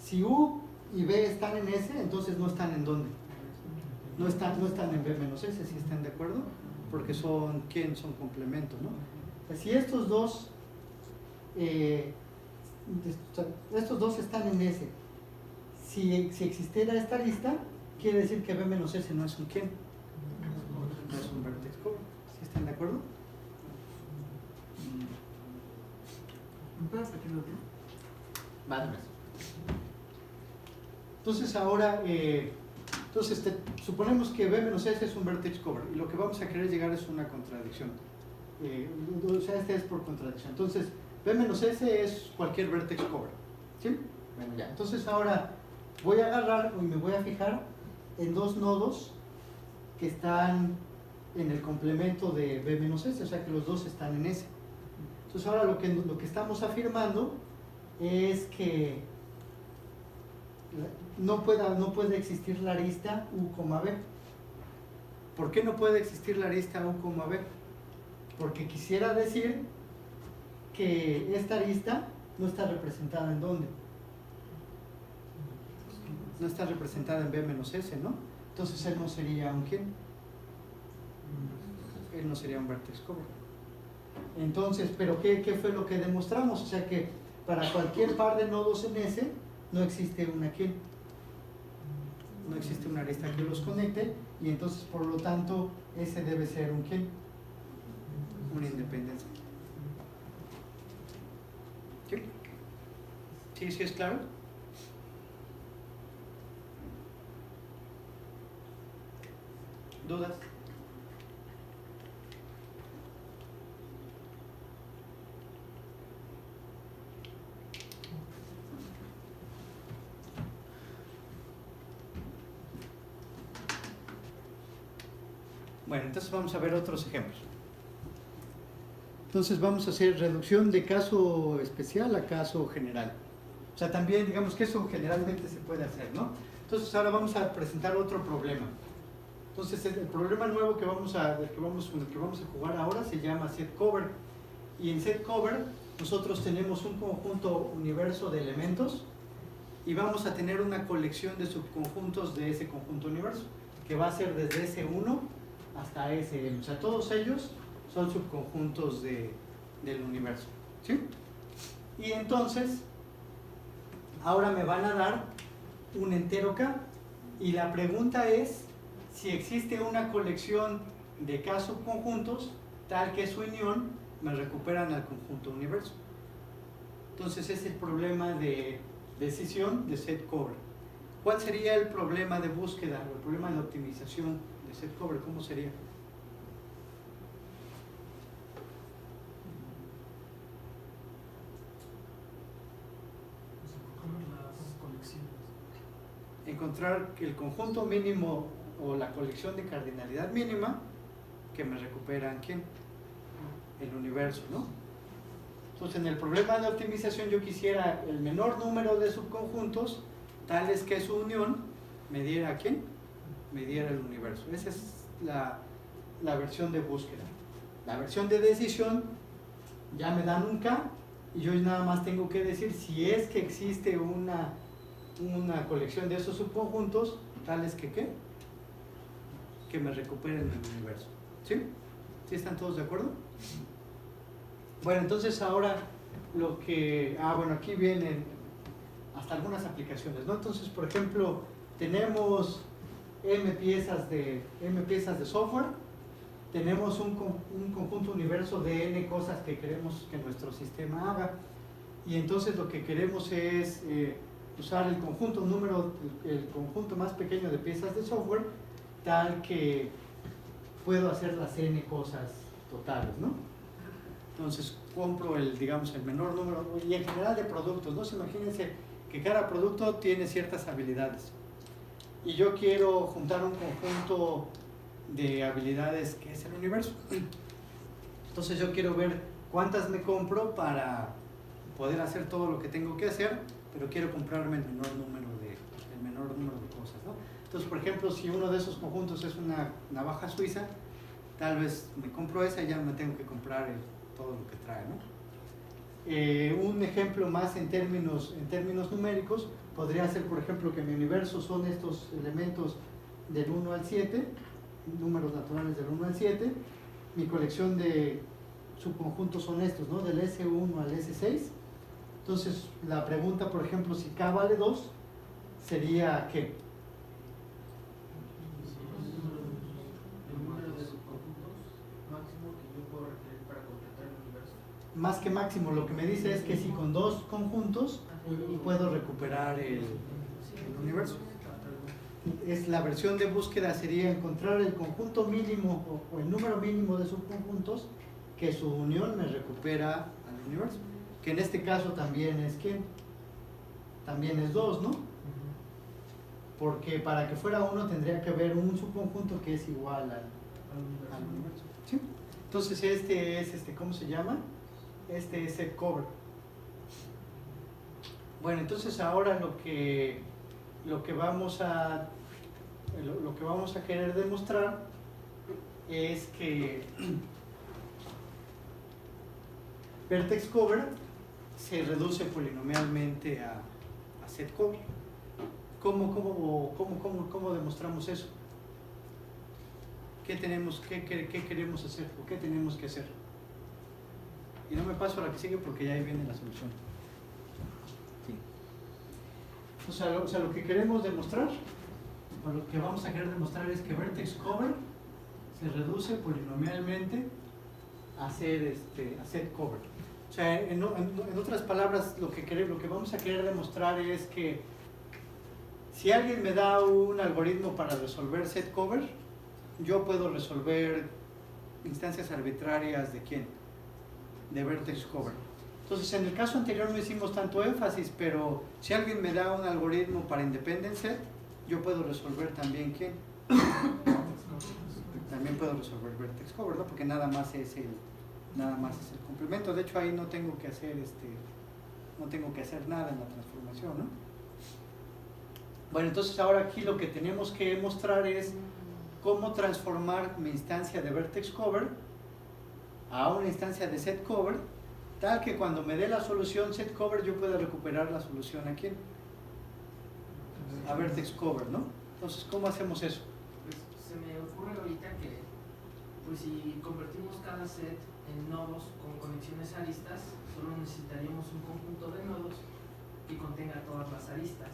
si U y B están en S, entonces no están en ¿dónde? No están en B menos S, ¿sí están de acuerdo? Porque son complementos, ¿no? O sea, si estos dos están en S, si existiera esta arista, quiere decir que B menos S no es un ¿quién? No es un vertex cover. ¿Sí están de acuerdo? ¿Me puedes repetir lo último? Vale. Entonces ahora, suponemos que B menos S es un vertex cover y lo que vamos a querer llegar es una contradicción. O sea, este es por contradicción. Entonces, B menos S es cualquier vertex cover. ¿Sí? Bueno, ya. Entonces ahora voy a agarrar y me voy a fijar en dos nodos que están en el complemento de B menos S, o sea que los dos están en S. Entonces ahora lo que estamos afirmando es que no puede existir la arista U, B. ¿Por qué no puede existir la arista U, B? Porque quisiera decir que esta arista no está representada en ¿dónde? No está representada en B menos S, ¿no? Entonces él no sería un ¿quién? Él no sería un vertex cover. Entonces, ¿pero qué fue lo que demostramos? O sea que para cualquier par de nodos en S no existe una ¿quién? No existe una arista que los conecte y entonces por lo tanto S debe ser un ¿quién? Una independencia. ¿Sí? ¿Sí, sí es claro? ¿Dudas? Bueno, entonces vamos a ver otros ejemplos. Entonces vamos a hacer reducción de caso especial a caso general. O sea, también digamos que eso generalmente se puede hacer, ¿no? Entonces ahora vamos a presentar otro problema. Entonces el problema nuevo con el que vamos a jugar ahora se llama set cover. Y en set cover nosotros tenemos un conjunto universo de elementos y vamos a tener una colección de subconjuntos de ese conjunto universo, que va a ser desde S1 hasta Sm. O sea, todos ellos son subconjuntos del universo. ¿Sí? Y entonces, ahora me van a dar un entero K. Y la pregunta es si existe una colección de K subconjuntos tal que su unión me recuperan al conjunto universo. Entonces es el problema de decisión de set cover. ¿Cuál sería el problema de búsqueda o el problema de optimización de set cover? ¿Cómo sería? Las colecciones. Encontrar el conjunto mínimo o la colección de cardinalidad mínima que me recuperan ¿quién? El universo, ¿no? Entonces en el problema de optimización yo quisiera el menor número de subconjuntos tales que su unión me diera ¿quién? Me diera el universo. Esa es la versión de búsqueda. La versión de decisión ya me dan un K y yo nada más tengo que decir si es que existe una colección de esos subconjuntos tales que ¿qué? Que me recuperen el universo. ¿Sí? ¿Sí están todos de acuerdo? Bueno, entonces ahora bueno, aquí vienen hasta algunas aplicaciones, ¿no? Entonces, por ejemplo, tenemos M piezas de software, tenemos un conjunto universo de N cosas que queremos que nuestro sistema haga, y entonces lo que queremos es usar el conjunto más pequeño de piezas de software, tal que puedo hacer las N cosas totales, ¿no? Entonces compro el menor número, y en general de productos, ¿no? Imagínense que cada producto tiene ciertas habilidades y yo quiero juntar un conjunto de habilidades que es el universo. Entonces yo quiero ver cuántas me compro para poder hacer todo lo que tengo que hacer, pero quiero comprarme el menor número de cosas, ¿no? Entonces, por ejemplo, si uno de esos conjuntos es una navaja suiza, tal vez me compro esa y ya no me tengo que comprar todo lo que trae, ¿no? Un ejemplo más en términos numéricos podría ser, por ejemplo, que mi universo son estos elementos del 1 al 7, números naturales del 1 al 7, mi colección de subconjuntos son estos, ¿no? Del S1 al S6. Entonces, la pregunta, por ejemplo, si K vale 2, sería ¿qué? El número de subconjuntos máximo que yo puedo requerir para completar el universo. Más que máximo, lo que me dice es que si con dos conjuntos puedo recuperar el universo. Es la versión de búsqueda sería encontrar el conjunto mínimo o el número mínimo de subconjuntos que su unión me recupera al universo. Que en este caso también es ¿quién? También es 2, ¿no? Porque para que fuera 1 tendría que haber un subconjunto que es igual al universo. ¿Sí? Entonces este es, ¿cómo se llama? Este es el cover. Bueno, entonces ahora lo que vamos a querer demostrar es que vertex cover se reduce polinomialmente a set cover. ¿Cómo demostramos eso? ¿Qué queremos hacer o qué tenemos que hacer? Y no me paso a la que sigue porque ya ahí viene la solución. Sí. O sea, lo que queremos demostrar, o lo que vamos a querer demostrar es que vertex cover se reduce polinomialmente a set cover. O sea, en otras palabras, lo que vamos a querer demostrar es que si alguien me da un algoritmo para resolver set cover, yo puedo resolver instancias arbitrarias ¿de quién? De vertex cover. Entonces, en el caso anterior no hicimos tanto énfasis, pero si alguien me da un algoritmo para independent set, yo puedo resolver también ¿quién? También puedo resolver vertex cover, ¿no? Porque nada más es el complemento. De hecho, ahí no tengo que hacer nada en la transformación, ¿no? Bueno, entonces ahora aquí lo que tenemos que mostrar es cómo transformar mi instancia de vertex cover a una instancia de set cover, tal que cuando me dé la solución set cover yo pueda recuperar la solución ¿a quién? A vertex cover, ¿no? Entonces, ¿cómo hacemos eso? Pues se me ocurre ahorita que pues si convertimos cada set en nodos con conexiones aristas, solo necesitaríamos un conjunto de nodos que contenga todas las aristas.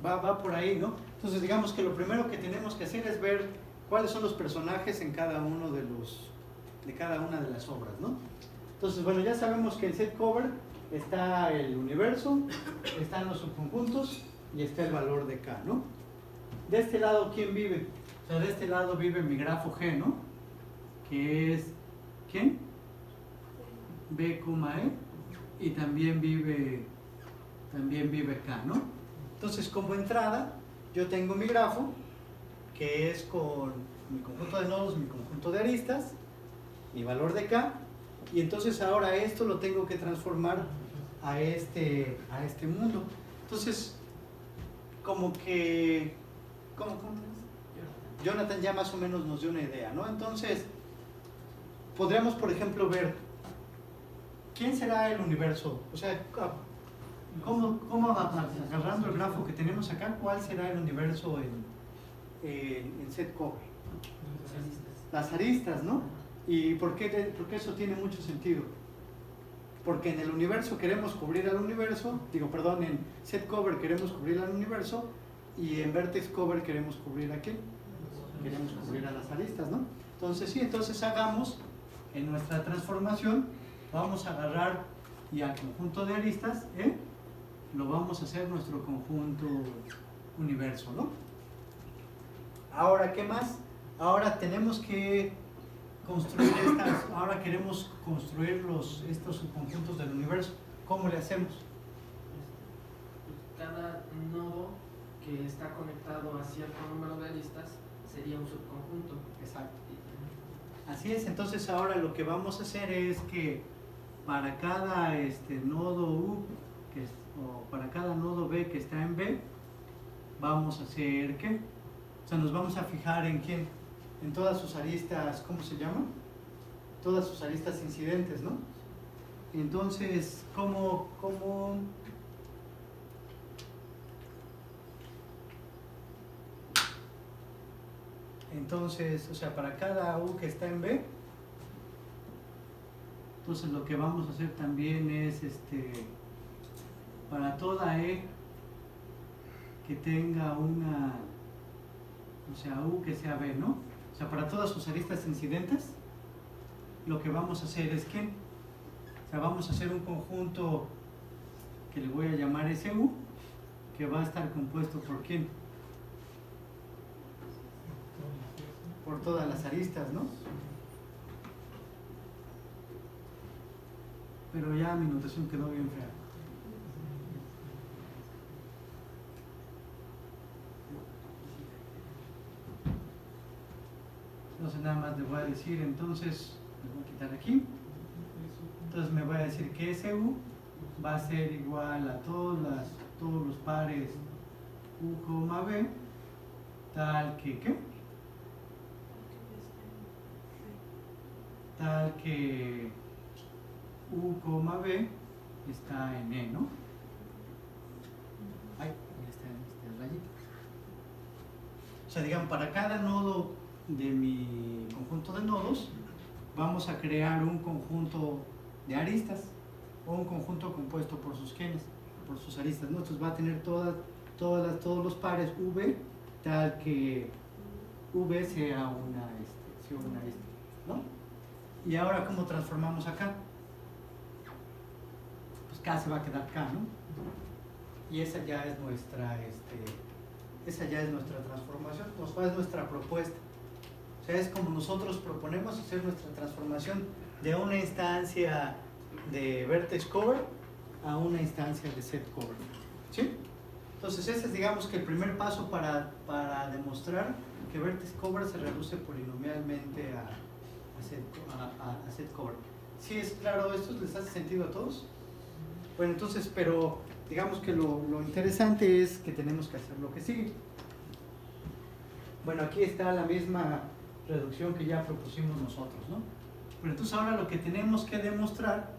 Va por ahí, ¿no? Entonces digamos que lo primero que tenemos que hacer es ver cuáles son los personajes en cada uno de cada una de las obras, ¿no? Entonces, bueno, ya sabemos que en set cover está el universo, están los subconjuntos y está el valor de K, ¿no? De este lado, ¿quién vive? O sea, de este lado vive mi grafo G, ¿no? Que es, ¿quién? B, E, y también vive K, ¿no? Entonces, como entrada, yo tengo mi grafo, que es con mi conjunto de nodos, mi conjunto de aristas, mi valor de K, y entonces ahora esto lo tengo que transformar a este mundo. Entonces, como que... ¿Cómo es? Jonathan ya más o menos nos dio una idea, ¿no? Entonces, podríamos, por ejemplo, ver ¿quién será el universo? O sea, ¿cómo agarrando el grafo que tenemos acá, cuál será el universo en set cover? Las aristas, ¿no? ¿Y por qué eso tiene mucho sentido? Porque en el universo queremos cubrir al universo, en set cover queremos cubrir al universo y en vertex cover queremos cubrir a quién? Queremos cubrir a las aristas, ¿no? Entonces hagamos en nuestra transformación, vamos a agarrar y al conjunto de aristas, lo vamos a hacer nuestro conjunto universo, ¿no? Ahora, ¿qué más? Ahora tenemos que construir ahora queremos construir estos subconjuntos del universo. ¿Cómo le hacemos? Cada nodo que está conectado a cierto número de aristas sería un subconjunto. Exacto. Así es, entonces ahora lo que vamos a hacer es que para cada nodo U o para cada nodo B que está en B, vamos a hacer ¿qué? O sea, nos vamos a fijar en quién, en todas sus aristas, ¿cómo se llama? Todas sus aristas incidentes, ¿no? Entonces, ¿cómo? Entonces, o sea, para cada U que está en B, entonces lo que vamos a hacer también es para toda E que tenga una, o sea, U que sea B, ¿no? O sea, para todas sus aristas incidentes, lo que vamos a hacer es que, o sea, vamos a hacer un conjunto que le voy a llamar SU, que va a estar compuesto por ¿quién? Por todas las aristas, ¿no? Pero ya mi notación quedó bien fea. Entonces nada más le voy a decir, entonces, le voy a quitar aquí. Entonces me voy a decir que SU va a ser igual a todos los pares U, B, tal que, ¿qué? Tal que U, B está en E, ¿no? Ay, ya está en este rayito. O sea, digamos, para cada nodo de mi conjunto de nodos, vamos a crear un conjunto de aristas o un conjunto compuesto por sus genes, por sus aristas, ¿no? Entonces va a tener todos los pares V, tal que V sea una arista, ¿no? Y ahora, ¿cómo transformamos acá? Pues K se va a quedar K, ¿no? Y esa ya es nuestra transformación, es nuestra propuesta. O sea, es como nosotros proponemos hacer nuestra transformación de una instancia de vertex cover a una instancia de set cover, ¿sí? Entonces ese es, digamos, que el primer paso para demostrar que vertex cover se reduce polinomialmente a set cover. ¿Sí es claro esto? ¿Les hace sentido a todos? Bueno, entonces, pero digamos que lo interesante es que tenemos que hacer lo que sigue. Bueno, aquí está la misma reducción que ya propusimos nosotros, ¿no? Pero entonces ahora lo que tenemos que demostrar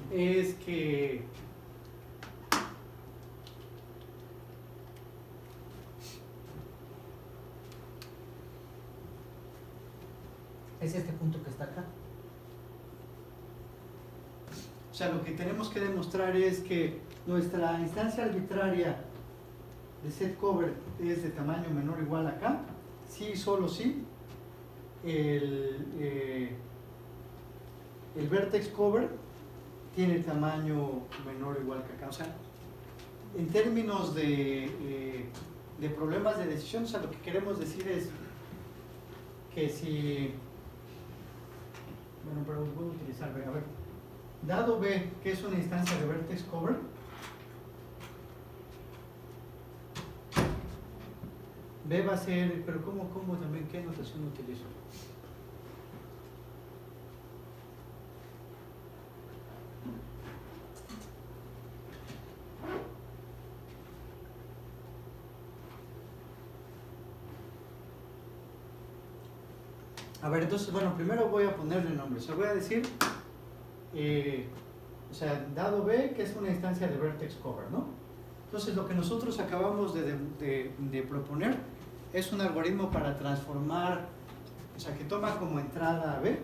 es que es este punto que está acá. O sea, lo que tenemos que demostrar es que nuestra instancia arbitraria de set cover es de tamaño menor o igual a K, sí y solo sí el vertex cover tiene tamaño menor o igual que acá. O sea, en términos de problemas de decisión, o sea, lo que queremos decir es que si, bueno, pero voy a utilizar B, a ver, dado B, que es una instancia de vertex cover, B va a ser, pero ¿cómo también? ¿Qué notación utilizo? A ver, entonces, bueno, primero voy a ponerle nombre. O sea, voy a decir, o sea, dado B, que es una instancia de vertex cover, ¿no? Entonces, lo que nosotros acabamos de proponer es un algoritmo para transformar, o sea, que toma como entrada a B,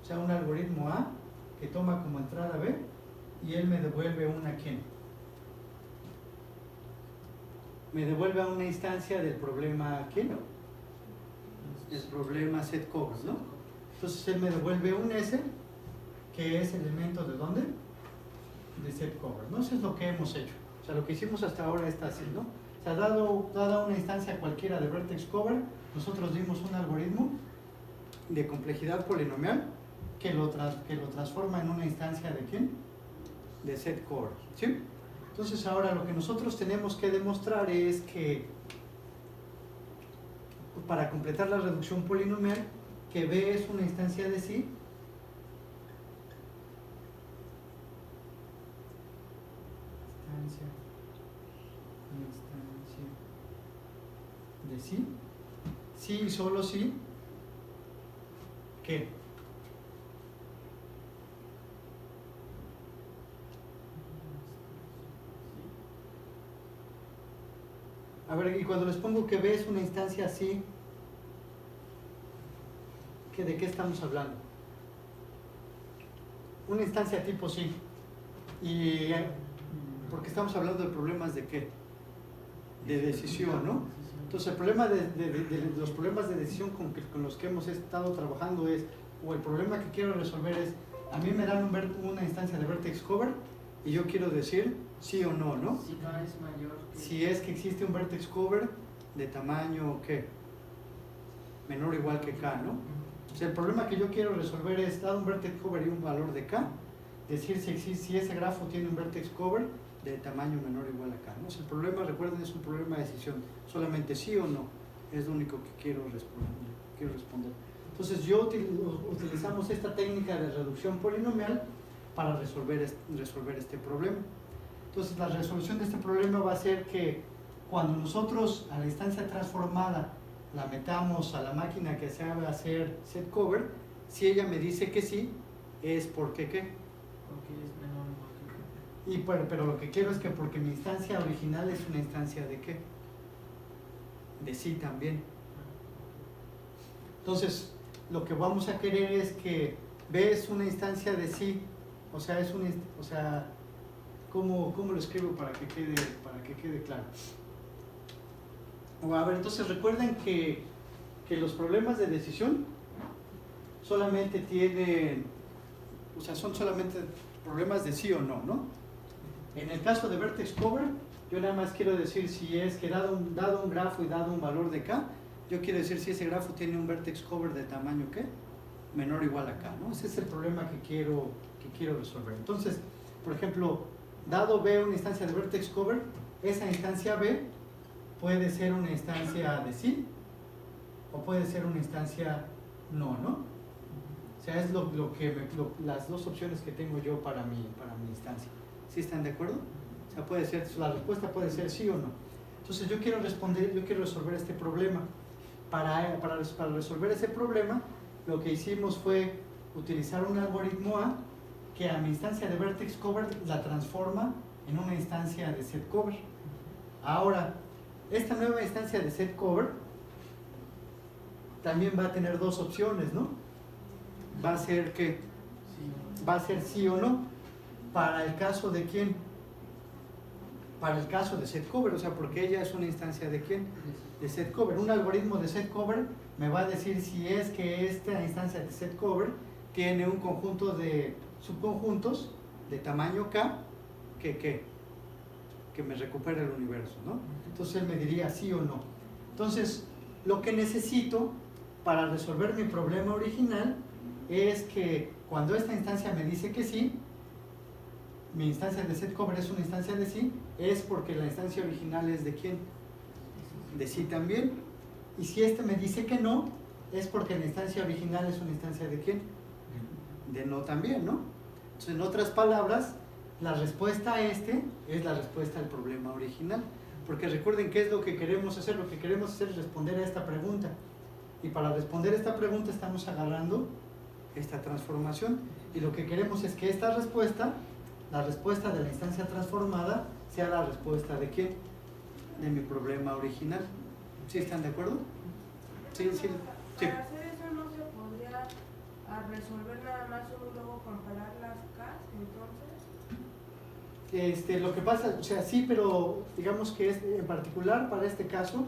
o sea, un algoritmo A que toma como entrada B y él me devuelve una ¿quién? Me devuelve a una instancia del problema ¿quién? El problema set cover, ¿no? Entonces él me devuelve un S que es elemento ¿de dónde? De set cover, ¿no? Eso es lo que hemos hecho. O sea, lo que hicimos hasta ahora está así, ¿no? O sea, dada una instancia cualquiera de vertex cover, nosotros dimos un algoritmo de complejidad polinomial que lo transforma en una instancia ¿de quién? De set cover, ¿sí? Entonces ahora lo que nosotros tenemos que demostrar es que para completar la reducción polinomial, que B es una instancia de sí de sí, sí y solo sí, ¿qué? A ver, y cuando les pongo que B es una instancia así, ¿de qué estamos hablando? Una instancia tipo sí. Y porque estamos hablando de problemas de qué? De decisión, ¿no? Entonces el problema de los problemas de decisión con los que hemos estado trabajando es, o el problema que quiero resolver es, a mí me dan una instancia de vertex cover y yo quiero decir sí o no, ¿no? Si K es mayor que... Si es que existe un vertex cover de tamaño ¿qué? Menor o igual que K, ¿no? O sea, el problema que yo quiero resolver es, dado un vertex cover y un valor de K, decir si ese grafo tiene un vertex cover de tamaño menor o igual a K, ¿no? O sea, el problema, recuerden, es un problema de decisión, solamente sí o no, es lo único que quiero responder. Entonces utilizamos esta técnica de reducción polinomial para resolver este problema. Entonces la resolución de este problema va a ser que cuando nosotros a la instancia transformada la metamos a la máquina que se va a hacer set cover, si ella me dice que sí, es porque ¿qué? Porque es menor o igual que K. Pero lo que quiero es que porque mi instancia original es una instancia de ¿qué? De sí también. Entonces, lo que vamos a querer es que B es una instancia de sí, o sea, ¿cómo lo escribo para que quede claro? A ver, entonces recuerden que los problemas de decisión solamente tienen, o sea, son solamente problemas de sí o no, ¿no? En el caso de vertex cover, yo nada más quiero decir si es que dado un grafo y dado un valor de K, yo quiero decir si ese grafo tiene un vertex cover de tamaño ¿qué? Menor o igual a K, ¿no? Ese es el problema que quiero resolver. Entonces, por ejemplo, dado B una instancia de vertex cover, esa instancia B puede ser una instancia de sí o puede ser una instancia no, ¿no? O sea, es las dos opciones que tengo yo para mi instancia. ¿Sí están de acuerdo? O sea, puede ser, la respuesta puede ser sí o no. Entonces yo quiero resolver este problema. Para resolver ese problema, lo que hicimos fue utilizar un algoritmo A que a mi instancia de vertex cover la transforma en una instancia de set cover. Ahora, esta nueva instancia de set cover también va a tener dos opciones, ¿no? Va a ser que va a ser sí o no. ¿Para el caso de quién? Para el caso de set cover, o sea, porque ella es una instancia de quién? De set cover. Un algoritmo de set cover me va a decir si es que esta instancia de set cover tiene un conjunto de subconjuntos de tamaño K que me recupera el universo, ¿no? Entonces él me diría sí o no. Entonces, lo que necesito para resolver mi problema original es que cuando esta instancia me dice que sí, mi instancia de set cover es una instancia de sí, es porque la instancia original es de quién? De sí también. Y si este me dice que no, es porque la instancia original es una instancia de quién? De no también, ¿no? Entonces, en otras palabras, la respuesta a este es la respuesta al problema original. Porque recuerden qué es lo que queremos hacer. Lo que queremos hacer es responder a esta pregunta. Y para responder a esta pregunta estamos agarrando esta transformación. Y lo que queremos es que esta respuesta, la respuesta de la instancia transformada, sea la respuesta de quién? De mi problema original. ¿Sí están de acuerdo? Sí. Para hacer eso no se podría resolver nada más uno y luego comparar las K, entonces. Lo que pasa, o sea, sí, pero digamos que en particular para este caso,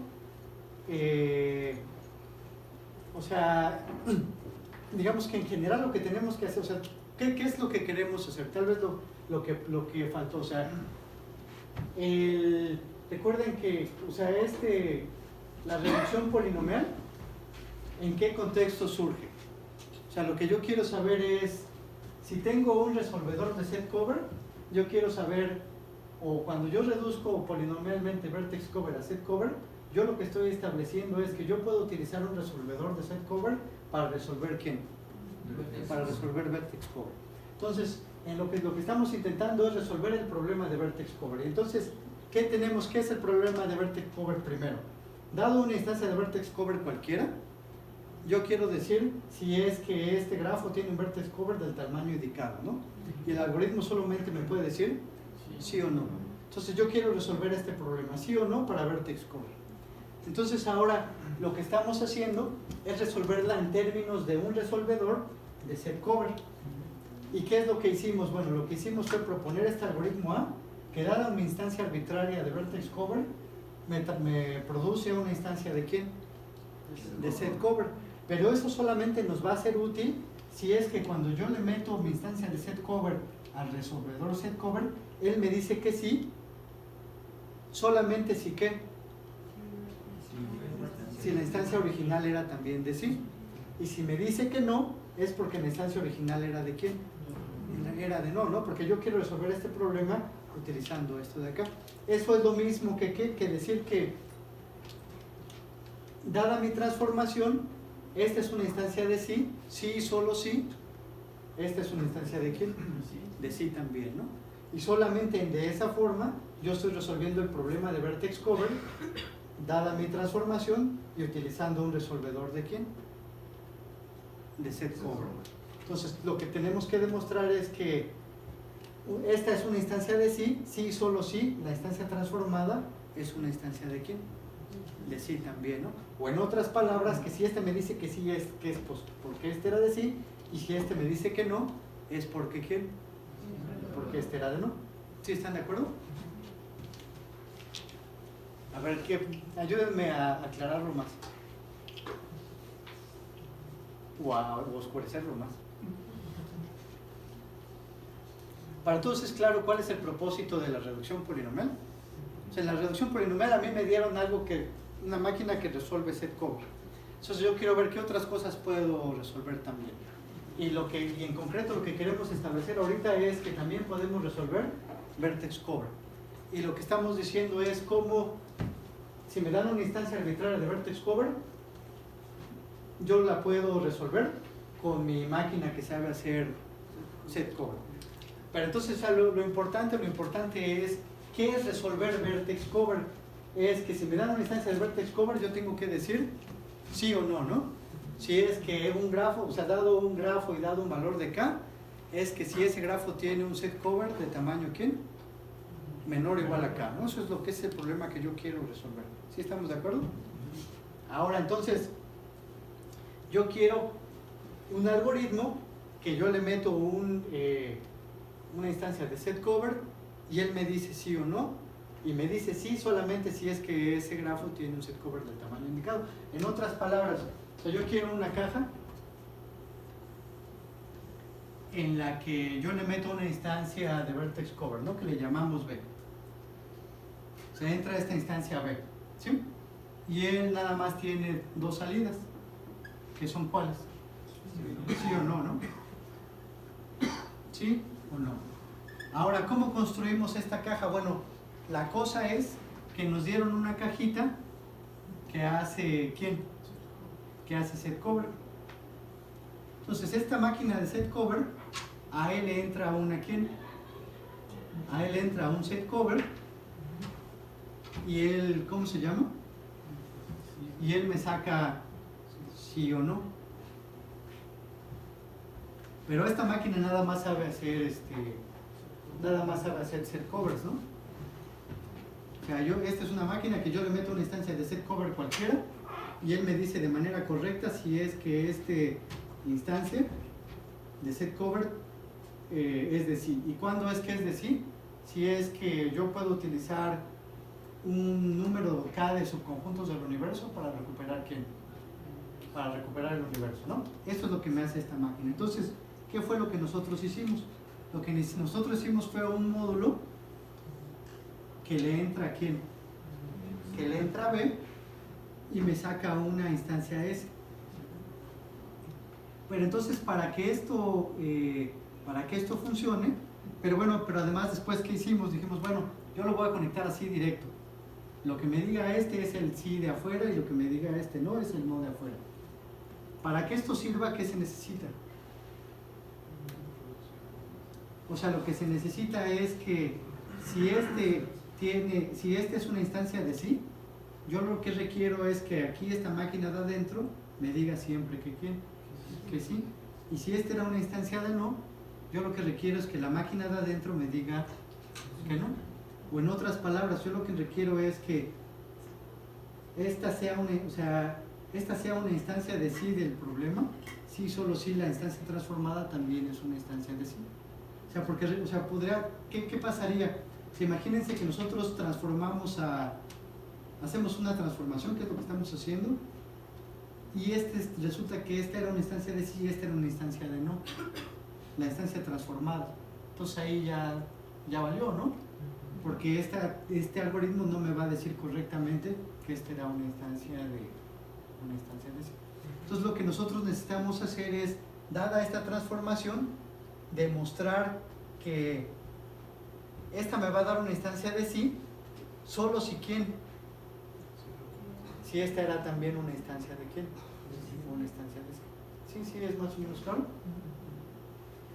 o sea, digamos que en general lo que tenemos que hacer, o sea, ¿qué es lo que queremos hacer? Tal vez lo que faltó, o sea, recuerden que, o sea, la reducción polinomial, ¿en qué contexto surge? O sea, lo que yo quiero saber es, si tengo un resolvedor de set cover, yo quiero saber, o cuando yo reduzco polinomialmente vertex cover a set cover, yo lo que estoy estableciendo es que yo puedo utilizar un resolvedor de set cover para resolver ¿quién? Para resolver vertex cover. Entonces, lo que estamos intentando es resolver el problema de vertex cover. Entonces, ¿qué es el problema de vertex cover primero? Dado una instancia de vertex cover cualquiera, yo quiero decir si es que este grafo tiene un vertex cover del tamaño indicado, ¿no? Y el algoritmo solamente me puede decir sí o no. Entonces yo quiero resolver este problema, sí o no, para vertex cover. Entonces ahora lo que estamos haciendo es resolverla en términos de un resolvedor de set cover. ¿Y qué es lo que hicimos? Bueno, lo que hicimos fue proponer este algoritmo A, que dada una instancia arbitraria de vertex cover, me produce una instancia ¿de quién? De set cover. Pero eso solamente nos va a ser útil si es que cuando yo le meto mi instancia de set cover al resolvedor set cover, él me dice que sí, solamente si que si la instancia original era también de sí. Y si me dice que no, es porque la instancia original era de quién? Era de no, ¿no? Porque yo quiero resolver este problema utilizando esto de acá. Eso es lo mismo que decir que, dada mi transformación, esta es una instancia de sí, sí y solo sí. Esta es una instancia de quién? De sí también, ¿no? Y solamente de esa forma yo estoy resolviendo el problema de vertex cover, dada mi transformación y utilizando un resolvedor de quién? De set cover. Entonces lo que tenemos que demostrar es que esta es una instancia de sí, sí y solo sí. La instancia transformada es una instancia de quién? De sí también, ¿no? O en otras palabras, que si este me dice que sí, es que es pues, porque este era de sí, y si este me dice que no, es porque ¿quién? Porque este era de no. ¿Sí están de acuerdo? A ver, ayúdenme a aclararlo más. O a oscurecerlo más. Para todos es claro cuál es el propósito de la reducción polinomial. O sea, en la reducción polinomial a mí me dieron una máquina que resuelve set cover. Entonces yo quiero ver qué otras cosas puedo resolver también. Y en concreto lo que queremos establecer ahorita es que también podemos resolver vertex cover. Y lo que estamos diciendo es cómo, si me dan una instancia arbitraria de vertex cover, yo la puedo resolver con mi máquina que sabe hacer set cover. Pero entonces lo importante es, ¿qué es resolver vertex cover? Es que si me dan una instancia de vertex cover, yo tengo que decir sí o no, ¿no? Si es que un grafo, o sea, dado un grafo y dado un valor de K, es que si ese grafo tiene un set cover de tamaño ¿quién? Menor o igual a K, ¿no? Eso es lo que es el problema que yo quiero resolver. ¿Sí estamos de acuerdo? Ahora, entonces, yo quiero un algoritmo que yo le meto una instancia de set cover y él me dice sí o no, y me dice sí solamente si es que ese grafo tiene un set cover del tamaño indicado. En otras palabras, o sea, yo quiero una caja en la que yo le meto una instancia de vertex cover, ¿no? Que le llamamos B. Se entra a esta instancia B, ¿sí? Y él nada más tiene dos salidas, que son ¿cuáles? Sí o no, ¿no? ¿Sí o no? Ahora, ¿cómo construimos esta caja? Bueno, la cosa es que nos dieron una cajita que hace ¿quién? Que hace set cover. Entonces, esta máquina de set cover, a él le entra una ¿quién? A él entra un set cover y él, ¿cómo se llama? Y él me saca sí o no. Pero esta máquina nada más sabe hacer set covers, ¿no? O sea, esta es una máquina que yo le meto una instancia de set cover cualquiera y él me dice de manera correcta si es que esta instancia de set cover es de sí. ¿Y cuándo es que es de sí? Si es que yo puedo utilizar un número K de subconjuntos del universo para recuperar ¿quién? Para recuperar el universo, ¿no? Esto es lo que me hace esta máquina. Entonces, ¿qué fue lo que nosotros hicimos? Lo que nosotros hicimos fue un módulo que le entra ¿a quién? Que le entra a B y me saca una instancia S. Pero entonces para que esto funcione, pero además después ¿qué hicimos? Dijimos, bueno, yo lo voy a conectar así directo. Lo que me diga este es el sí de afuera y lo que me diga este no es el no de afuera. Para que esto sirva, ¿qué se necesita? O sea, lo que se necesita es que si este es una instancia de sí, yo lo que requiero es que aquí esta máquina de adentro me diga siempre que sí. Y si esta era una instancia de no, yo lo que requiero es que la máquina de adentro me diga que no. O en otras palabras, yo lo que requiero es que esta sea esta sea una instancia de sí del problema, sí, solo sí la instancia transformada también es una instancia de sí. O sea, porque, o sea, podría, ¿qué pasaría? Si imagínense que nosotros hacemos una transformación, que es lo que estamos haciendo, y resulta que esta era una instancia de sí y esta era una instancia de no, la instancia transformada. Entonces ahí ya valió, ¿no? Porque este algoritmo no me va a decir correctamente que esta era una instancia de sí. Entonces lo que nosotros necesitamos hacer es, dada esta transformación, demostrar que esta me va a dar una instancia de sí, solo si quién. Si esta era también una instancia de quién. Una instancia de sí. Sí, es más o menos claro.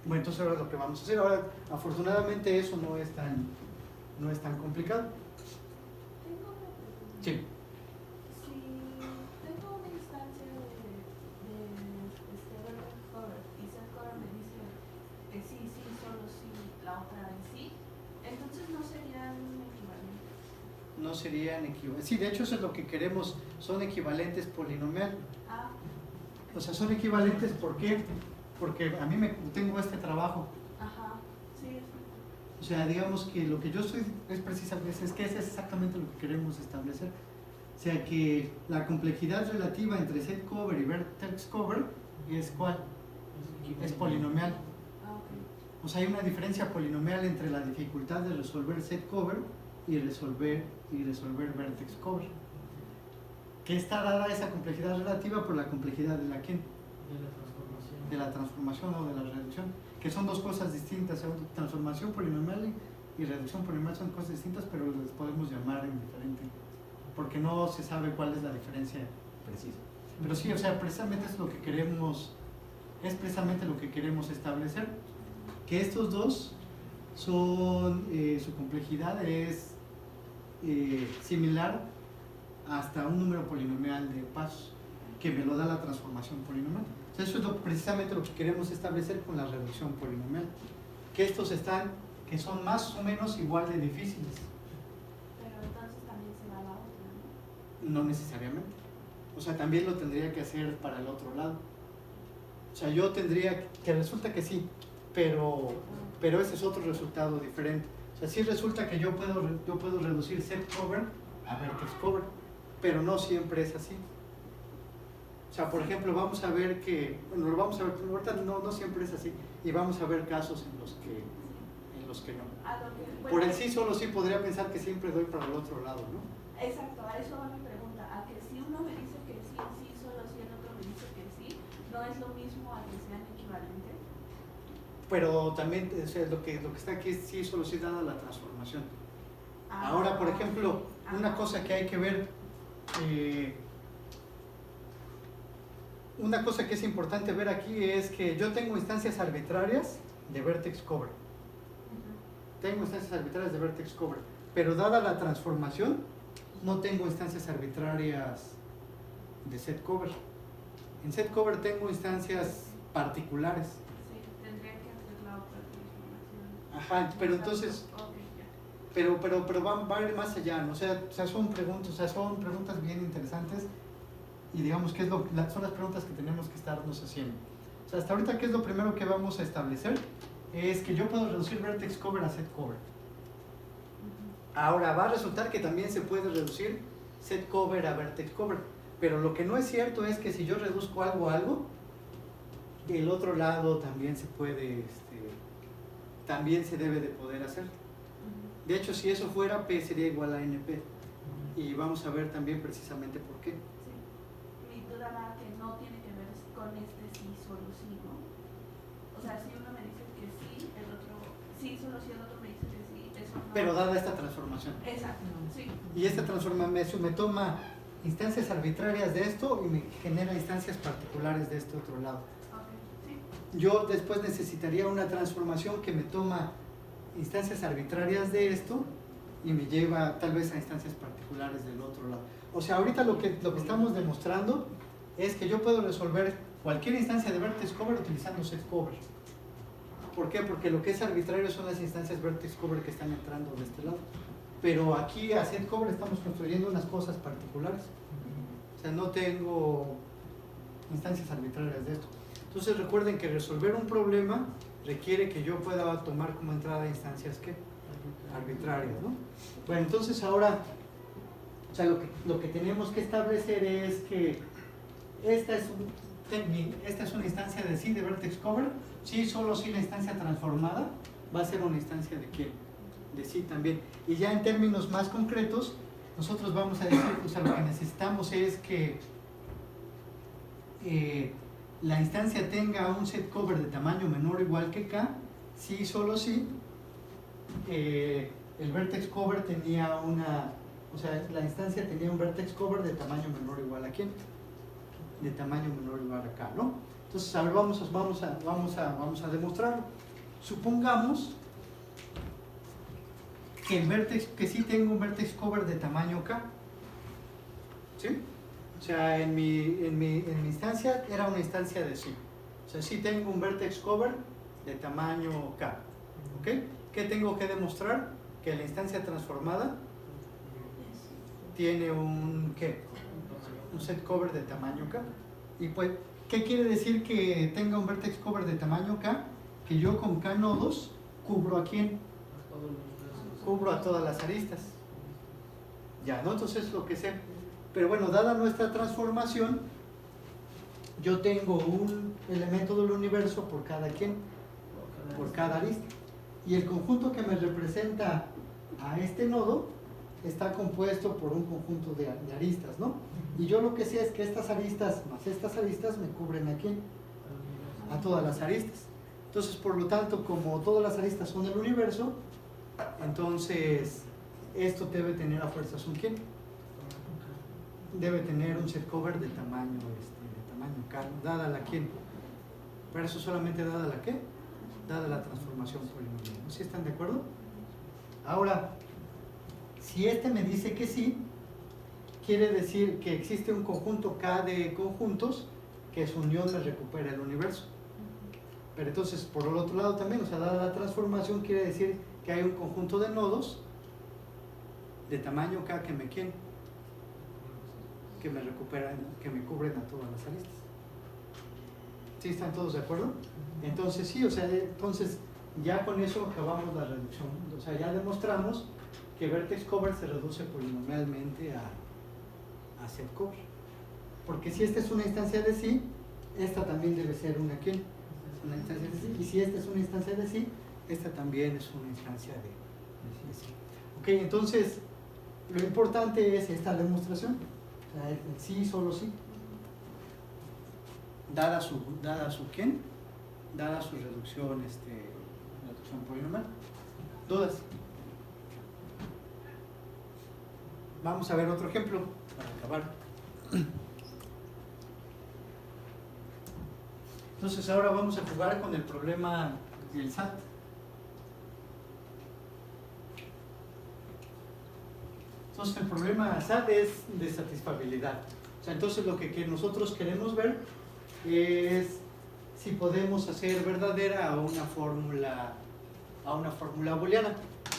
Bueno, entonces ahora lo que vamos a hacer. Ahora, afortunadamente eso no es tan complicado. Tengo una pregunta. Sí. Si tengo una instancia de cover y setCover me dice que sí, solo sí, la otra en sí, entonces no serían equivalentes. No serían equivalentes. Sí, de hecho eso es lo que queremos, son equivalentes polinomial. Ah, O sea, son equivalentes, ¿por qué? Porque a mí tengo este trabajo. ajá, sí. O sea, digamos que lo que yo estoy es precisamente, es que es exactamente lo que queremos establecer. O sea, que la complejidad relativa entre setCover y vertex cover es ¿cuál? Es polinomial. Ah, ok. O sea, hay una diferencia polinomial entre la dificultad de resolver setCover y resolver vertex cover. Que está dada esa complejidad relativa por la complejidad de la ¿quién? De la transformación o de la reducción, que son dos cosas distintas. Transformación polinomial y reducción polinomial son cosas distintas, pero las podemos llamar en diferente, porque no se sabe cuál es la diferencia precisa. Pero sí, o sea, precisamente es precisamente lo que queremos establecer, que estos dos son, su complejidad es similar hasta un número polinomial de pasos, que me lo da la transformación polinomial. Entonces, eso es precisamente lo que queremos establecer con la reducción polinomial, que estos que son más o menos igual de difíciles. Pero entonces también se va la otra, ¿no? No necesariamente. O sea, también lo tendría que hacer para el otro lado. O sea, yo tendría que resulta que sí, pero ese es otro resultado diferente. O sea, sí resulta que yo puedo reducir setCover a vertex cover, pero no siempre es así. O sea, por ejemplo, vamos a ver que, bueno, lo vamos a ver, pero ahorita no siempre es así, y vamos a ver casos en los que no. A lo que, bueno, Por el sí solo sí podría pensar que siempre doy para el otro lado, ¿no? exacto, a eso va mi pregunta. A que si uno me dice que sí, solo sí, el otro me dice que sí, ¿no es lo mismo a que sean equivalentes? Pero también, o sea, lo que está aquí es sí solo sí dada la transformación. Ahora, por ejemplo, una cosa que hay que ver, una cosa que es importante ver aquí es que yo tengo instancias arbitrarias de vertex cover. Tengo instancias arbitrarias de vertex cover, pero dada la transformación, no tengo instancias arbitrarias de setCover. En setCover tengo instancias particulares. Sí, tendría que hacer la otra transformación. Ajá, pero entonces, Ok, ya. pero va a ir más allá, ¿no? O sea, son preguntas bien interesantes, y digamos que son las preguntas que tenemos que estarnos haciendo. O sea, hasta ahorita, ¿qué es lo primero que vamos a establecer? Es que yo puedo reducir vertex cover a setCover. Ahora, va a resultar que también se puede reducir setCover a vertex cover, pero lo que no es cierto es que si yo reduzco algo a algo, el otro lado también se puede, también se debe de poder hacer. De hecho, si eso fuera, P sería igual a NP, y vamos a ver también precisamente por qué. Sí. Mi duda va que no tiene que ver con sí, solo sí, ¿no? O sea, si uno me dice que sí, el otro sí, solo sí, el otro me dice que sí, eso no. Pero dada esta transformación. Exacto, sí. Y esta transformación me toma instancias arbitrarias de esto y me genera instancias particulares de este otro lado. Ok, sí. Yo después necesitaría una transformación que me toma instancias arbitrarias de esto y me lleva tal vez a instancias particulares del otro lado. O sea, ahorita lo que estamos demostrando es que yo puedo resolver cualquier instancia de vertex cover utilizando setCover. ¿Por qué? Porque lo que es arbitrario son las instancias vertex cover que están entrando de este lado. Pero aquí a setCover estamos construyendo unas cosas particulares. O O sea, no tengo instancias arbitrarias de esto. Entonces recuerden que resolver un problema requiere que yo pueda tomar como entrada instancias ¿qué? Arbitrarias, ¿no? Bueno, entonces ahora, o sea, lo que tenemos que establecer es que esta es una instancia de sí de vertex cover, sí, solo si la instancia transformada va a ser una instancia de quién, de sí también. Y ya en términos más concretos, nosotros vamos a decir, o sea, lo que necesitamos es que la instancia tenga un set cover de tamaño menor o igual que K, sí, solo sí, el vertex cover tenía o sea, la instancia tenía un vertex cover de tamaño menor o igual a quién, de tamaño menor o igual a K, ¿no? Entonces, a ver, vamos a demostrarlo. Supongamos que sí tengo un vertex cover de tamaño K, ¿sí? O sea, en mi instancia era una instancia de sí. O sea, sí tengo un vertex cover de tamaño K. ¿Ok? ¿Qué tengo que demostrar? Que la instancia transformada tiene un set cover de tamaño K. Y pues, ¿qué quiere decir que tenga un vertex cover de tamaño K? Que yo con K nodos cubro a quién? Cubro a todas las aristas. Ya, ¿no? Entonces lo que sea. Pero bueno, dada nuestra transformación, yo tengo un elemento del universo por cada quien, por cada arista. Y el conjunto que me representa a este nodo está compuesto por un conjunto de aristas, ¿no? Y yo lo que sé es que estas aristas más estas aristas me cubren a quién, a todas las aristas. Entonces, por lo tanto, como todas las aristas son del universo, entonces esto debe tener a fuerzas un quién, debe tener un set cover de tamaño K, dada la quién, pero eso solamente dada la qué, dada la transformación polinomial. ¿Sí están de acuerdo? Ahora, si este me dice que sí, quiere decir que existe un conjunto K de conjuntos que su unión me recupera el universo. Pero entonces, por el otro lado también, o sea, dada la transformación, quiere decir que hay un conjunto de nodos de tamaño K que me recuperan, que me cubren a todas las aristas. ¿Sí están todos de acuerdo? Entonces sí, o sea, entonces ya con eso acabamos la reducción. O sea, ya demostramos que vertex cover se reduce polinomialmente a set cover. Porque si esta es una instancia de sí, esta también debe ser una ¿quién? Una instancia de sí. Y si esta es una instancia de sí, esta también es una instancia de sí. Ok, entonces lo importante es esta demostración. O sea, el sí, solo sí. Dada su ¿quién? Dada su reducción, reducción polinomial. ¿Dudas? Vamos a ver otro ejemplo para acabar. Entonces ahora vamos a jugar con el problema del SAT. Entonces el problema SAT es de satisfabilidad. O sea, entonces lo que nosotros queremos ver es si podemos hacer verdadera a una fórmula booleana.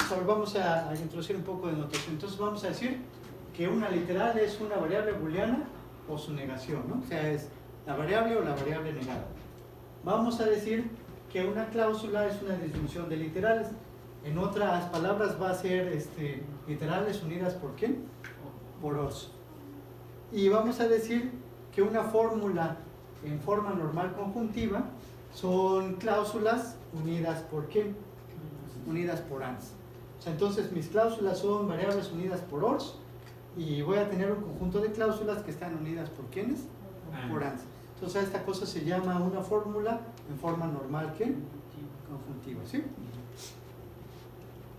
Ahora vamos a introducir un poco de notación. Entonces vamos a decir que una literal es una variable booleana o su negación, ¿no? O sea, es la variable o la variable negada. Vamos a decir que una cláusula es una disyunción de literales. En otras palabras va a ser literales unidas por ¿quién? Por os. Y vamos a decir que una fórmula en forma normal conjuntiva son cláusulas unidas por ¿quién? Unidas por ans. O sea, entonces mis cláusulas son variables unidas por ors y voy a tener un conjunto de cláusulas que están unidas por ¿quiénes? Por ans. Entonces esta cosa se llama una fórmula en forma normal ¿qué? Conjuntiva, ¿sí?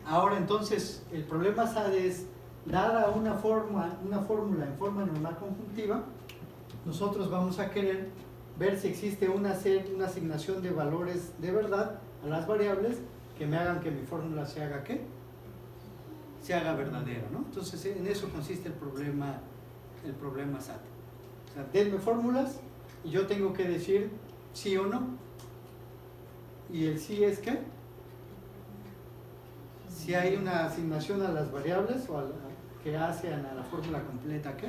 Ahora entonces el problema SAT es, dada una fórmula en forma normal conjuntiva, nosotros vamos a querer ver si existe una asignación de valores de verdad a las variables que me hagan que mi fórmula se haga ¿qué? Se haga verdadera, ¿no? Entonces en eso consiste el problema SAT. O sea, denme fórmulas y yo tengo que decir sí o no. Y el sí es ¿qué? Si hay una asignación a las variables o que hacen a la fórmula completa ¿qué?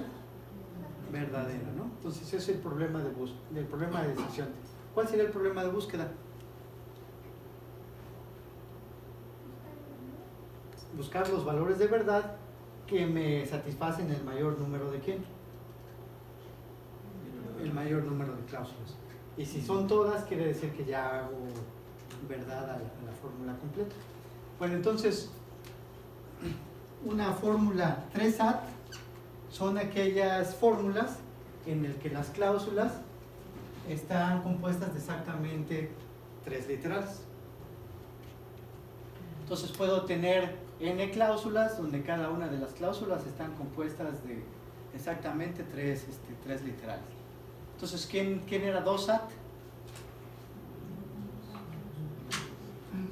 verdadera, ¿no? Entonces ese es el problema del problema de decisión. ¿Cuál sería el problema de búsqueda? Buscar los valores de verdad que me satisfacen el mayor número de ¿quién? El mayor número de cláusulas. Y si son todas, quiere decir que ya hago verdad a la fórmula completa. Bueno, entonces, una fórmula 3AT son aquellas fórmulas en las que las cláusulas están compuestas de exactamente 3 literales. Entonces puedo tener n cláusulas donde cada una de las cláusulas están compuestas de exactamente 3 literales. Entonces, ¿quién era 2AT?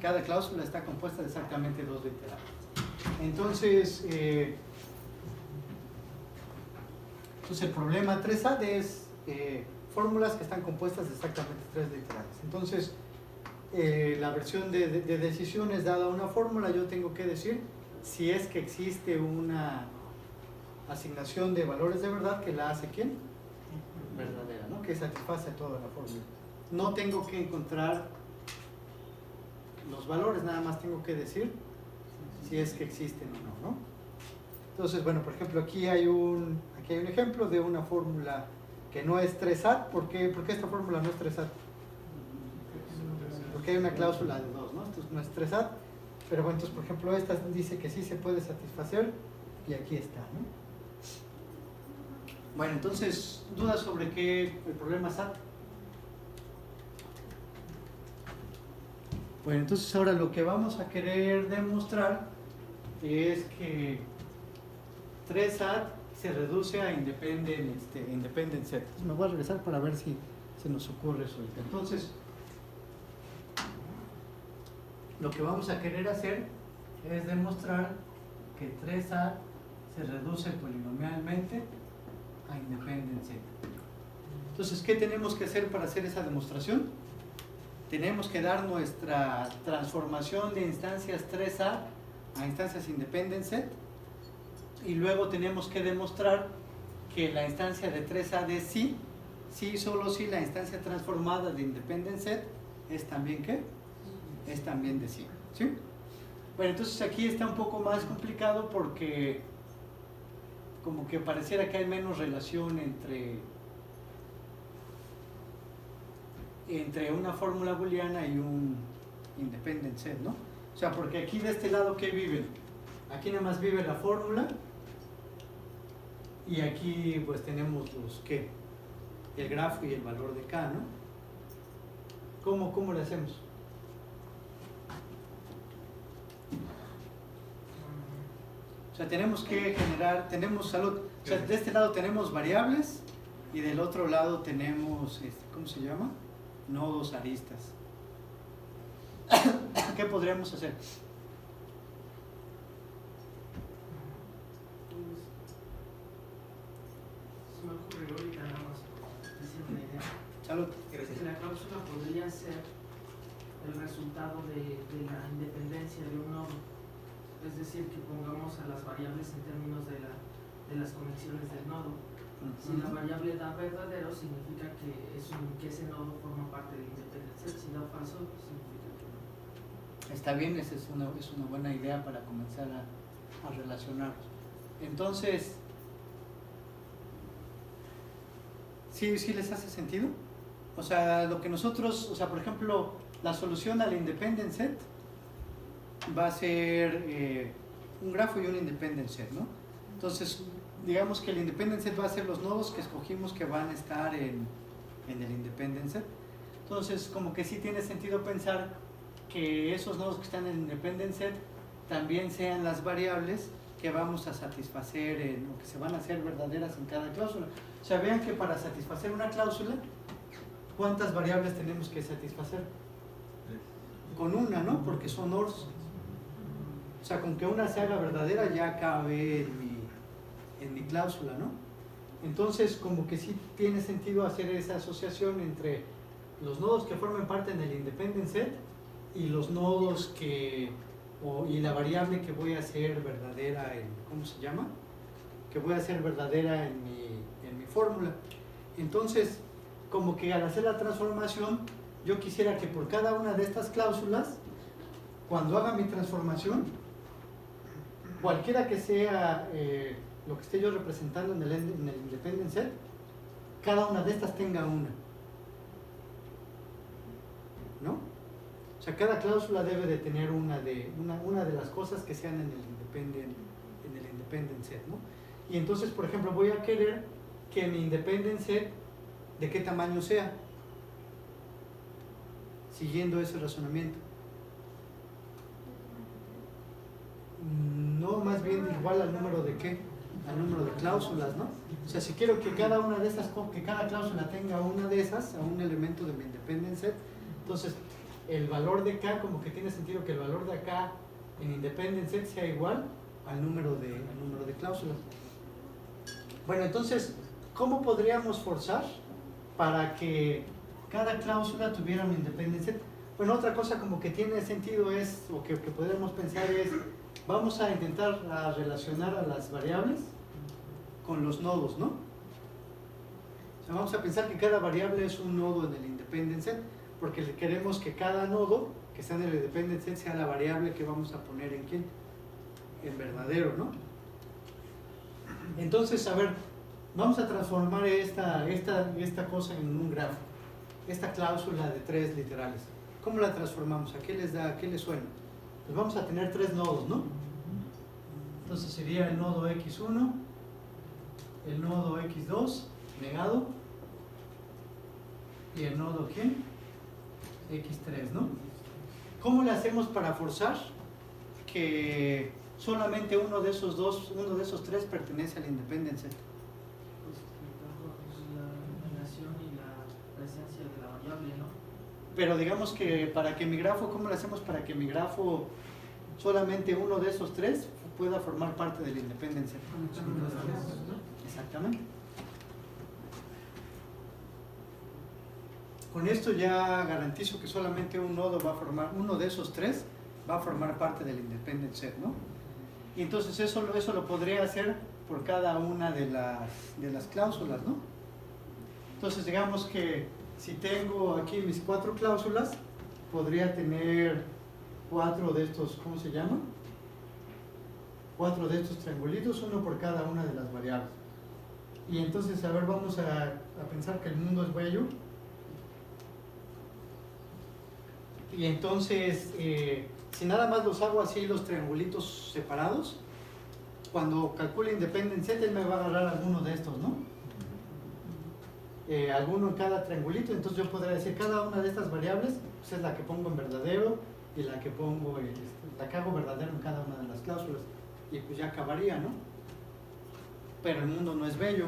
Cada cláusula está compuesta de exactamente 2 literales. Entonces, el problema 3AT es fórmulas que están compuestas de exactamente 3 literales. Entonces, la versión de decisiones dada una fórmula, yo tengo que decir si es que existe una asignación de valores de verdad que la hace ¿quién? Verdadera, ¿no? Que satisface toda la fórmula. No tengo que encontrar los valores, nada más tengo que decir si es que existen o no, ¿no? Entonces, bueno, por ejemplo, aquí hay un ejemplo de una fórmula que no es 3AT. ¿Por qué esta fórmula no es 3AT? Porque hay una cláusula de 2, ¿no? Esto no es 3AT, pero bueno, entonces, por ejemplo, esta dice que sí se puede satisfacer y aquí está, ¿no? Bueno, entonces, ¿dudas sobre el problema SAT? Bueno, entonces ahora lo que vamos a querer demostrar es que 3AT se reduce a independent set. Entonces, me voy a regresar para ver si se nos ocurre eso ahorita. Entonces, lo que vamos a querer hacer es demostrar que 3AT se reduce polinomialmente a independent set. Entonces, ¿qué tenemos que hacer para hacer esa demostración? Tenemos que dar nuestra transformación de instancias 3A a instancias independent set y luego tenemos que demostrar que la instancia de 3A de sí y solo si la instancia transformada de independent set es también ¿qué? Es también de sí. ¿Sí? Bueno, entonces aquí está un poco más complicado porque como que pareciera que hay menos relación entre una fórmula booleana y un independent set, ¿no? O sea, porque aquí de este lado, ¿qué vive? Aquí nada más vive la fórmula y aquí pues tenemos ¿qué? El grafo y el valor de K, ¿no? ¿Cómo le hacemos? O sea, tenemos que generar, o sea, de este lado tenemos variables y del otro lado tenemos, ¿cómo se llama? Nodos aristas. ¿Qué podríamos hacer? Se me ocurrió ahorita nada más decir una idea. Salud. Que la cláusula podría ser el resultado de la independencia de un nodo. Es decir, que pongamos a las variables en términos de las conexiones del nodo. Si la variable da verdadero, significa que ese nodo forma parte del independent set. Si da falso, significa que no. Está bien, esa es una buena idea para comenzar a relacionarlos. Entonces, ¿sí les hace sentido? O sea, lo que nosotros, o sea, por ejemplo, la solución al independent set va a ser un grafo y un independent set, ¿no? Entonces, digamos que el independent set va a ser los nodos que escogimos que van a estar en el independent set. Entonces, como que sí tiene sentido pensar que esos nodos que están en el independent set también sean las variables que vamos a satisfacer o que se van a hacer verdaderas en cada cláusula. O sea, vean que para satisfacer una cláusula, ¿cuántas variables tenemos que satisfacer? Con una, ¿no? Porque son ORs. O sea, con que una se haga verdadera ya cabe en mi cláusula, ¿no? Entonces, como que sí tiene sentido hacer esa asociación entre los nodos que formen parte en el independent set y los nodos y la variable que voy a hacer verdadera ¿cómo se llama? Que voy a hacer verdadera en mi fórmula. Entonces, como que al hacer la transformación, yo quisiera que por cada una de estas cláusulas, cuando haga mi transformación, cualquiera que sea lo que esté yo representando en el independent set, cada una de estas tenga una, ¿no? O sea, cada cláusula debe de tener una de las cosas que sean en el independent set, ¿no? Y entonces, por ejemplo, voy a querer que mi independent set de qué tamaño sea, siguiendo ese razonamiento. No, más bien igual al número de qué, al número de cláusulas, ¿no? O sea, si quiero que cada una de esas, que cada cláusula tenga una de esas, a un elemento de mi independent set, entonces el valor de K, como que tiene sentido que el valor de acá en independent set sea igual al número de cláusulas. Bueno, entonces, ¿cómo podríamos forzar para que cada cláusula tuviera un independent set? Bueno, otra cosa como que tiene sentido es, o que podríamos pensar es, vamos a intentar relacionar a las variables con los nodos, ¿no? O sea, vamos a pensar que cada variable es un nodo en el independent set, porque queremos que cada nodo que está en el independent set sea la variable que vamos a poner en quién, en verdadero, ¿no? Entonces, a ver, vamos a transformar esta cosa en un grafo, esta cláusula de 3 literales. ¿Cómo la transformamos? ¿A qué les da? ¿A qué les suena? Pues vamos a tener 3 nodos, ¿no? Entonces sería el nodo x1, el nodo x2 negado y el nodo ¿quién? x3, ¿no? ¿Cómo le hacemos para forzar que solamente uno de esos 3 pertenece al independent set? Pues la relación y la presencia de la variable, ¿no? Pero digamos que para que mi grafo, ¿cómo lo hacemos para que mi grafo solamente uno de esos 3 pueda formar parte del independent set? Exactamente. Con esto ya garantizo que solamente un nodo va a formar, uno de esos 3 va a formar parte del independent set, ¿no? Y entonces eso lo podría hacer por cada una de las cláusulas, ¿no? Entonces digamos que si tengo aquí mis 4 cláusulas, podría tener 4 de estos, ¿cómo se llama? 4 de estos triangulitos, uno por cada una de las variables. Y entonces, a ver, vamos a pensar que el mundo es bello. Y entonces, si nada más los hago así, los triangulitos separados, cuando calcule independent set, él me va a agarrar alguno de estos, ¿no? Alguno en cada triangulito, entonces yo podría decir cada una de estas variables pues es la que pongo en verdadero y la que pongo, la que hago verdadero en cada una de las cláusulas, y pues ya acabaría, ¿no? Pero el mundo no es bello.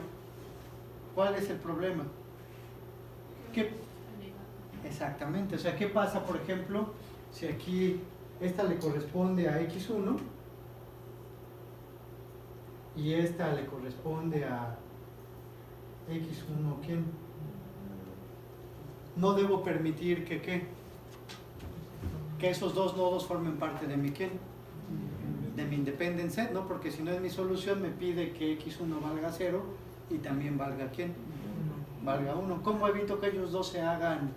¿Cuál es el problema? ¿Qué? Exactamente, o sea, ¿qué pasa, por ejemplo, si aquí esta le corresponde a x1 y esta le corresponde a x1, ¿quién? No debo permitir que esos dos nodos formen parte de mi ¿quién? De mi independent set, ¿no? Porque si no es mi solución me pide que x1 valga 0 y también valga ¿quién? Valga 1. ¿Cómo evito que ellos dos se hagan?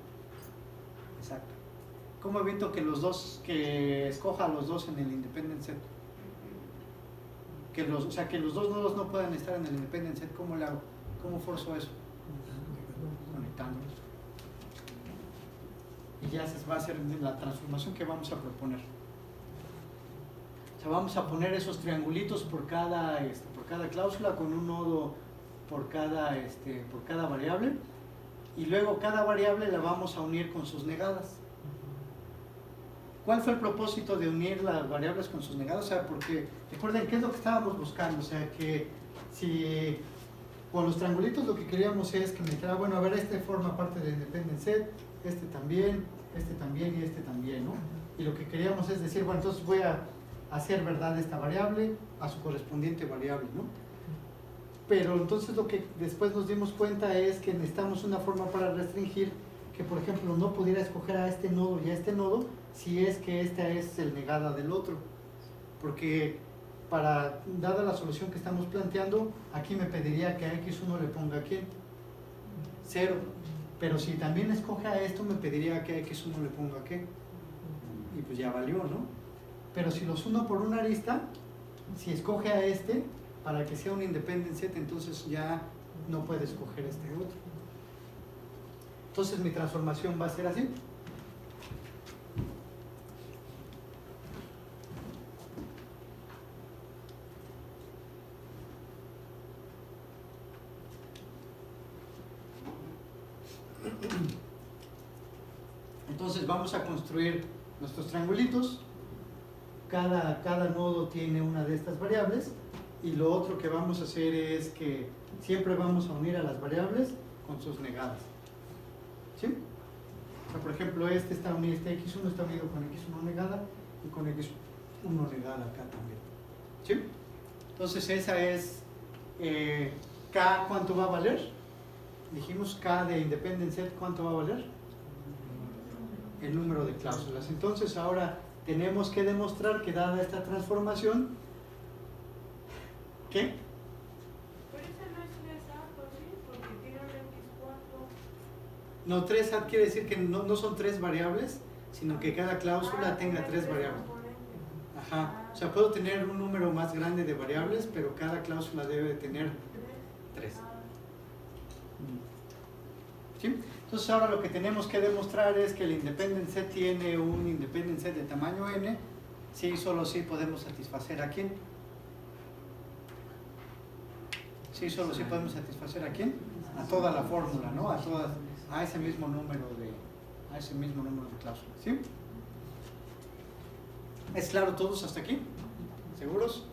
Exacto. ¿Cómo evito que escoja a los dos en el independent set? O sea, que los dos nodos no puedan estar en el independent set. ¿Cómo le hago? ¿Cómo forzo eso? Conectándolos. Y ya se va a hacer la transformación que vamos a proponer. O sea, vamos a poner esos triangulitos por cada cláusula con un nodo por cada variable, y luego cada variable la vamos a unir con sus negadas. ¿Cuál fue el propósito de unir las variables con sus negadas? O sea, porque recuerden qué es lo que estábamos buscando. O sea, que si con los triangulitos lo que queríamos es que me dijera, bueno, a ver, este forma parte del independent set, este también y este también, ¿no? Y lo que queríamos es decir, bueno, entonces voy a hacer verdad esta variable a su correspondiente variable, ¿no? Pero entonces lo que después nos dimos cuenta es que necesitamos una forma para restringir que, por ejemplo, no pudiera escoger a este nodo y a este nodo si es que esta es el negada del otro. Porque dada la solución que estamos planteando, aquí me pediría que a x1 le ponga ¿quién? 0. Pero si también escoge a esto, me pediría que a x1 le ponga ¿qué? Y pues ya valió, ¿no? Pero si los uno por una arista, si escoge a este, para que sea un independent set, entonces ya no puede escoger este otro. Entonces mi transformación va a ser así. Entonces vamos a construir nuestros triangulitos. Cada nodo tiene una de estas variables, y lo otro que vamos a hacer es que siempre vamos a unir a las variables con sus negadas. ¿Sí? O sea, por ejemplo, este x1 está unido con x1 negada y con x1 negada acá también. ¿Sí? Entonces esa es k, ¿cuánto va a valer? Dijimos k de independent set, ¿cuánto va a valer? El número de cláusulas. Entonces ahora tenemos que demostrar que dada esta transformación, ¿qué? Pero ese no es 3A, ¿sí? Porque tiene un x4. No, 3A quiere decir que no son 3 variables, sino que cada cláusula tenga 3 variables. Ajá, o sea, puedo tener un número más grande de variables, pero cada cláusula debe tener 3. ¿Sí? Entonces ahora lo que tenemos que demostrar es que el independent set tiene un independent set de tamaño n, si y solo si podemos satisfacer a quién. Si y solo si podemos satisfacer a quién, a toda la fórmula, ¿no? A ese mismo número de cláusulas, ¿sí? ¿Es claro todos hasta aquí? ¿Seguros?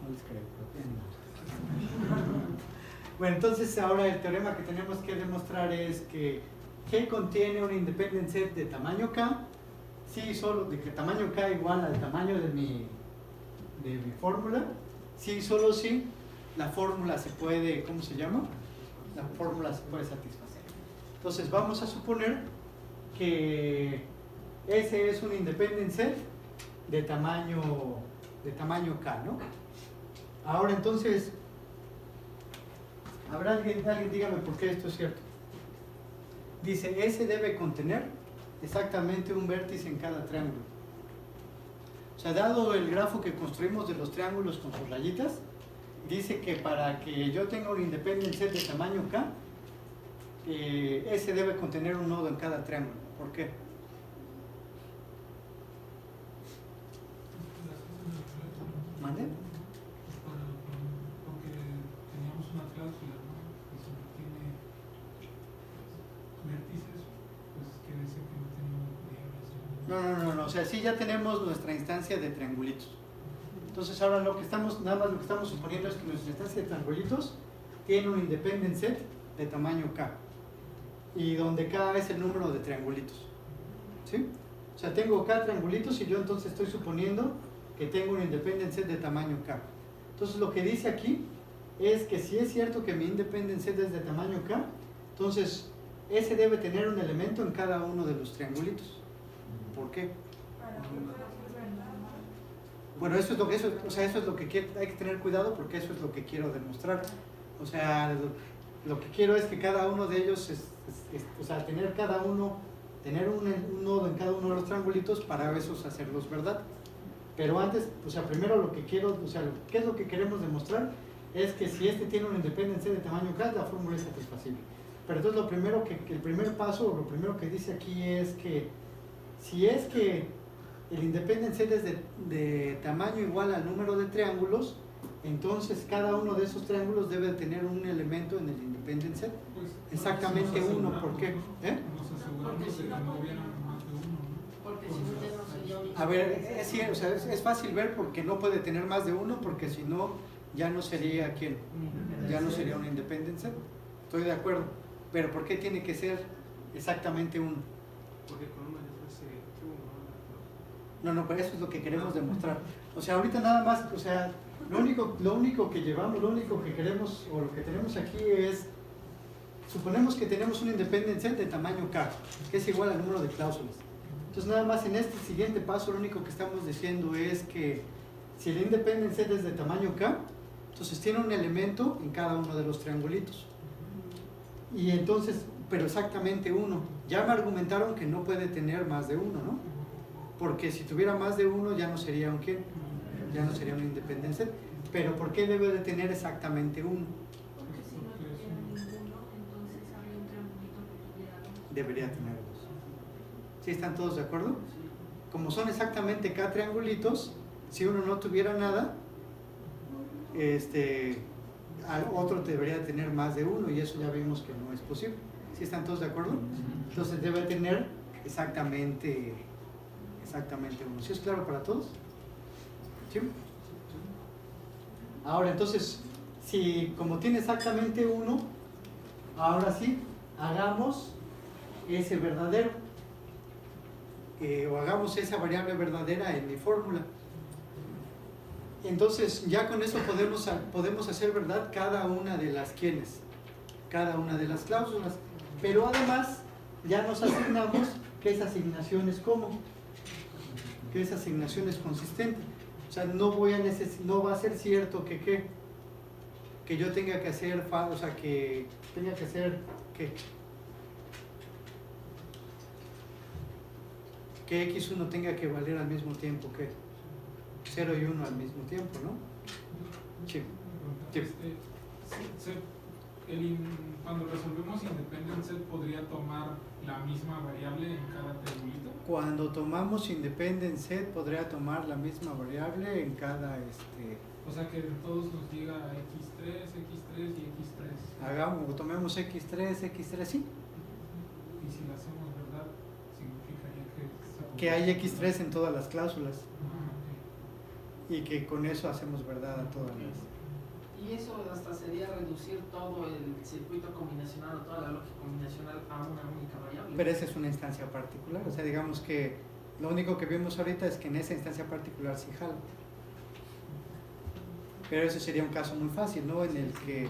No les creo, pero bueno, entonces ahora el teorema que tenemos que demostrar es que G contiene un independent set de tamaño K, si solo de que tamaño K igual al tamaño de mi fórmula, si solo si la fórmula se puede, ¿cómo se llama? La fórmula se puede satisfacer. Entonces vamos a suponer que ese es un independent set de tamaño K, ¿no? Ahora entonces, ¿habrá alguien dígame por qué esto es cierto? Dice, S debe contener exactamente un vértice en cada triángulo. O sea, dado el grafo que construimos de los triángulos con sus rayitas, dice que para que yo tenga un independent set de tamaño K, S debe contener un nodo en cada triángulo. ¿Por qué? ¿Mande? Porque teníamos una cláusula, ¿no? Que si no tiene vértices, pues quiere decir que no tiene variables. No, o sea, sí ya tenemos nuestra instancia de triangulitos. Entonces ahora nada más lo que estamos suponiendo es que nuestra instancia de triangulitos tiene un independent set de tamaño K, y donde K es el número de triangulitos. ¿Sí? O sea, tengo K triangulitos y yo entonces estoy suponiendo que tengo un independent set de tamaño K. Entonces lo que dice aquí es que si es cierto que mi independent set es de tamaño K, entonces S debe tener un elemento en cada uno de los triangulitos. ¿Por qué? Bueno, eso es lo que hay que tener cuidado, porque eso es lo que quiero demostrar. O sea, lo que quiero es que cada uno de ellos, o sea, tener un nodo en cada uno de los triangulitos para esos hacerlos verdad. Pero antes, o sea, primero lo que quiero, o sea, ¿qué es lo que queremos demostrar? Es que si este tiene un independent set de tamaño K, la fórmula es satisfacible. Pero entonces el primer paso, o lo primero que dice aquí es que si es que el independent set es de tamaño igual al número de triángulos, entonces cada uno de esos triángulos debe tener un elemento en el independent set. Pues, Exactamente uno, ¿por qué? Nos aseguramos de que no hubiera más de uno, ¿no? Porque si no ya no sería un... A ver, es cierto, o sea, es fácil ver porque no puede tener más de uno, porque si no, ya no sería ¿quién? Ya no sería un independent set. Estoy de acuerdo. Pero ¿por qué tiene que ser exactamente uno? Porque con uno ya se No, pero eso es lo que queremos demostrar. O sea, ahorita nada más, o sea, lo único que llevamos, lo único que queremos, o lo que tenemos aquí es, suponemos que tenemos un independent set de tamaño K, que es igual al número de cláusulas. Entonces nada más en este siguiente paso lo único que estamos diciendo es que si el independent set es de tamaño K, entonces tiene un elemento en cada uno de los triangulitos. Y entonces, pero exactamente uno. Ya me argumentaron que no puede tener más de uno, ¿no? Porque si tuviera más de uno ya no sería un ¿qué? Ya no sería un independent set. Pero ¿por qué debe de tener exactamente uno? Porque si no tuviera ninguno, entonces habría un triangulito que tuviera dos. Debería tener dos. ¿Sí están todos de acuerdo? Como son exactamente K triangulitos, si uno no tuviera nada, otro debería tener más de uno y eso ya vimos que no es posible. ¿Sí están todos de acuerdo? Entonces debe tener exactamente uno. ¿Sí es claro para todos? ¿Sí? Ahora entonces, si como tiene exactamente uno, ahora sí, hagamos ese verdadero. O hagamos esa variable verdadera en mi fórmula. Entonces ya con eso podemos hacer verdad cada una de las quienes, cada una de las cláusulas, pero además ya nos asignamos que esa asignación es como, que esa asignación es consistente. O sea, no va a ser cierto que yo tenga que hacer, o sea, que tenga que hacer que x1 tenga que valer al mismo tiempo que 0 y 1 al mismo tiempo, ¿no? Sí. Cuando resolvemos independent set, ¿podría tomar la misma variable en cada triangulito? Cuando tomamos independent set, podría tomar la misma variable en cada O sea que todos nos diga x3, x3 y x3. Tomemos x3, sí. Y si lo hacemos verdad, significaría Que hay x3 en todas las cláusulas. Ah, Y que con eso hacemos verdad a todas las. Y eso hasta sería reducir todo el circuito combinacional o toda la lógica combinacional a una única variable. Pero esa es una instancia particular. O sea, digamos que lo único que vimos ahorita es que en esa instancia particular sí jala. Pero ese sería un caso muy fácil, ¿no? En el que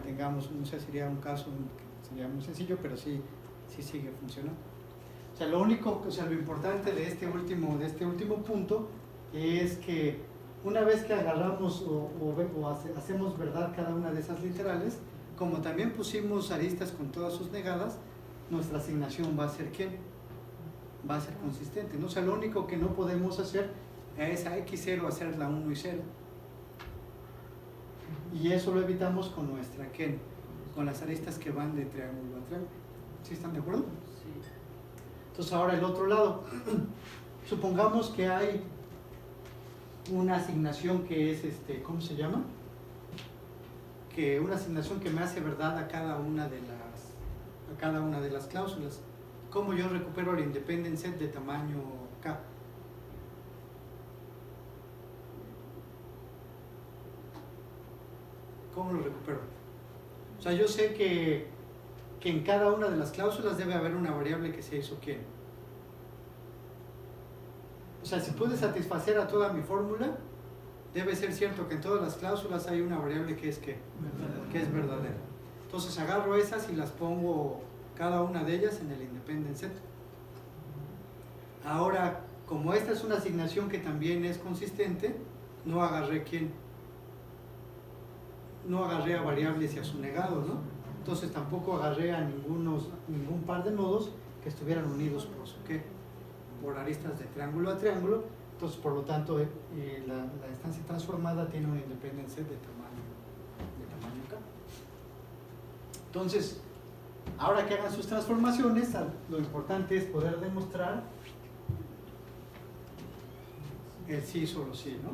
tengamos, no sé, sería un caso que sería muy sencillo, pero sí sigue funcionando. O sea, lo importante de este último punto es que una vez que agarramos hacemos verdad cada una de esas literales, como también pusimos aristas con todas sus negadas, nuestra asignación va a ser ¿quién? Va a ser consistente, ¿no? O sea, lo único que no podemos hacer es a x0 hacerla 1 y 0. Y eso lo evitamos con nuestra ¿quién? Con las aristas que van de triángulo a triángulo. ¿Sí están de acuerdo? Sí. Entonces ahora el otro lado. Supongamos que hay una asignación que es ¿cómo se llama? Que una asignación que me hace verdad a cada una de las cláusulas. ¿Cómo yo recupero el independent set de tamaño K? ¿Cómo lo recupero? O sea, yo sé que en cada una de las cláusulas debe haber una variable que se hizo ¿quién? O sea, si puede satisfacer a toda mi fórmula, debe ser cierto que en todas las cláusulas hay una variable que es ¿qué? Que es verdadera. Entonces agarro esas y las pongo cada una de ellas en el independent set. Ahora, como esta es una asignación que también es consistente, no agarré ¿quién? No agarré a variables y a su negado, ¿no? Entonces tampoco agarré a ningún par de nodos que estuvieran unidos por su ¿qué? Por aristas de triángulo a triángulo. Entonces, por lo tanto, la instancia transformada tiene un independent set de tamaño K. Entonces, ahora que hagan sus transformaciones, lo importante es poder demostrar el sí solo sí, ¿no?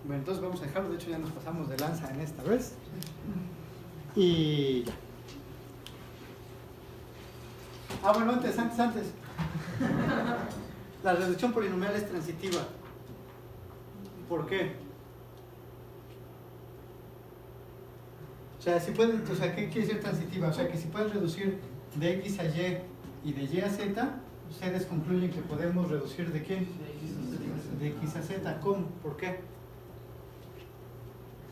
Bueno, entonces vamos a dejarlo. De hecho, ya nos pasamos de lanza en esta vez. Y ya. Bueno, antes. La reducción polinomial es transitiva. ¿Por qué? O sea, ¿qué quiere decir transitiva? O sea, que si pueden reducir de X a Y y de Y a Z, ustedes concluyen que podemos reducir ¿de qué? De X a Z. ¿Cómo? ¿Por qué?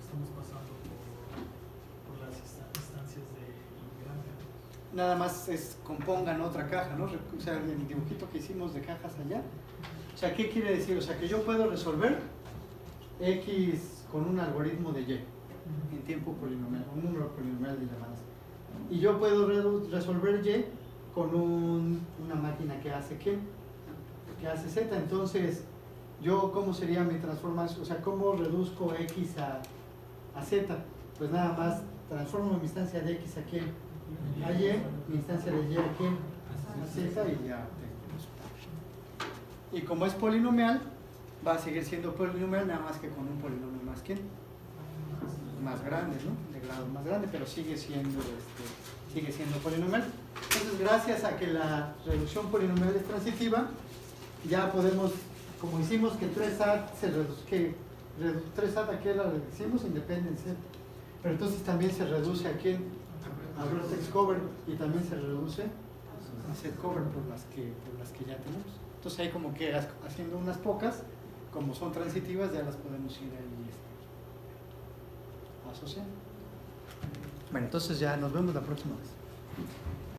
Estamos pasando por las instancias de Lagrange. nada más compongan otra caja, ¿no? O sea, el dibujito que hicimos de cajas allá. O sea, ¿qué quiere decir? O sea, que yo puedo resolver X con un algoritmo de Y en tiempo polinomial, un número polinomial de llamadas. Y yo puedo resolver Y con una máquina que hace ¿qué? Que hace Z. Entonces, yo, ¿cómo sería mi transformación? O sea, ¿cómo reduzco X a Z? Pues nada más transformo mi instancia de X a ¿quién? A Y, mi instancia de Y a ¿quién? A Z y ya tengo el resultado. Y como es polinomial, va a seguir siendo polinomial, nada más que con un polinomio más ¿quién? Más grande, ¿no? De grado más grande, pero sigue siendo polinomial. Entonces, gracias a que la reducción polinomial es transitiva, ya podemos, como hicimos que 3A se reduce, que 3A aquí la reducimos independencia, pero entonces también se reduce aquí a vertex cover y también se reduce a set cover por las que ya tenemos. Entonces ahí como que haciendo unas pocas, como son transitivas, ya las podemos ir ahí asociando. Bueno, entonces ya nos vemos la próxima vez.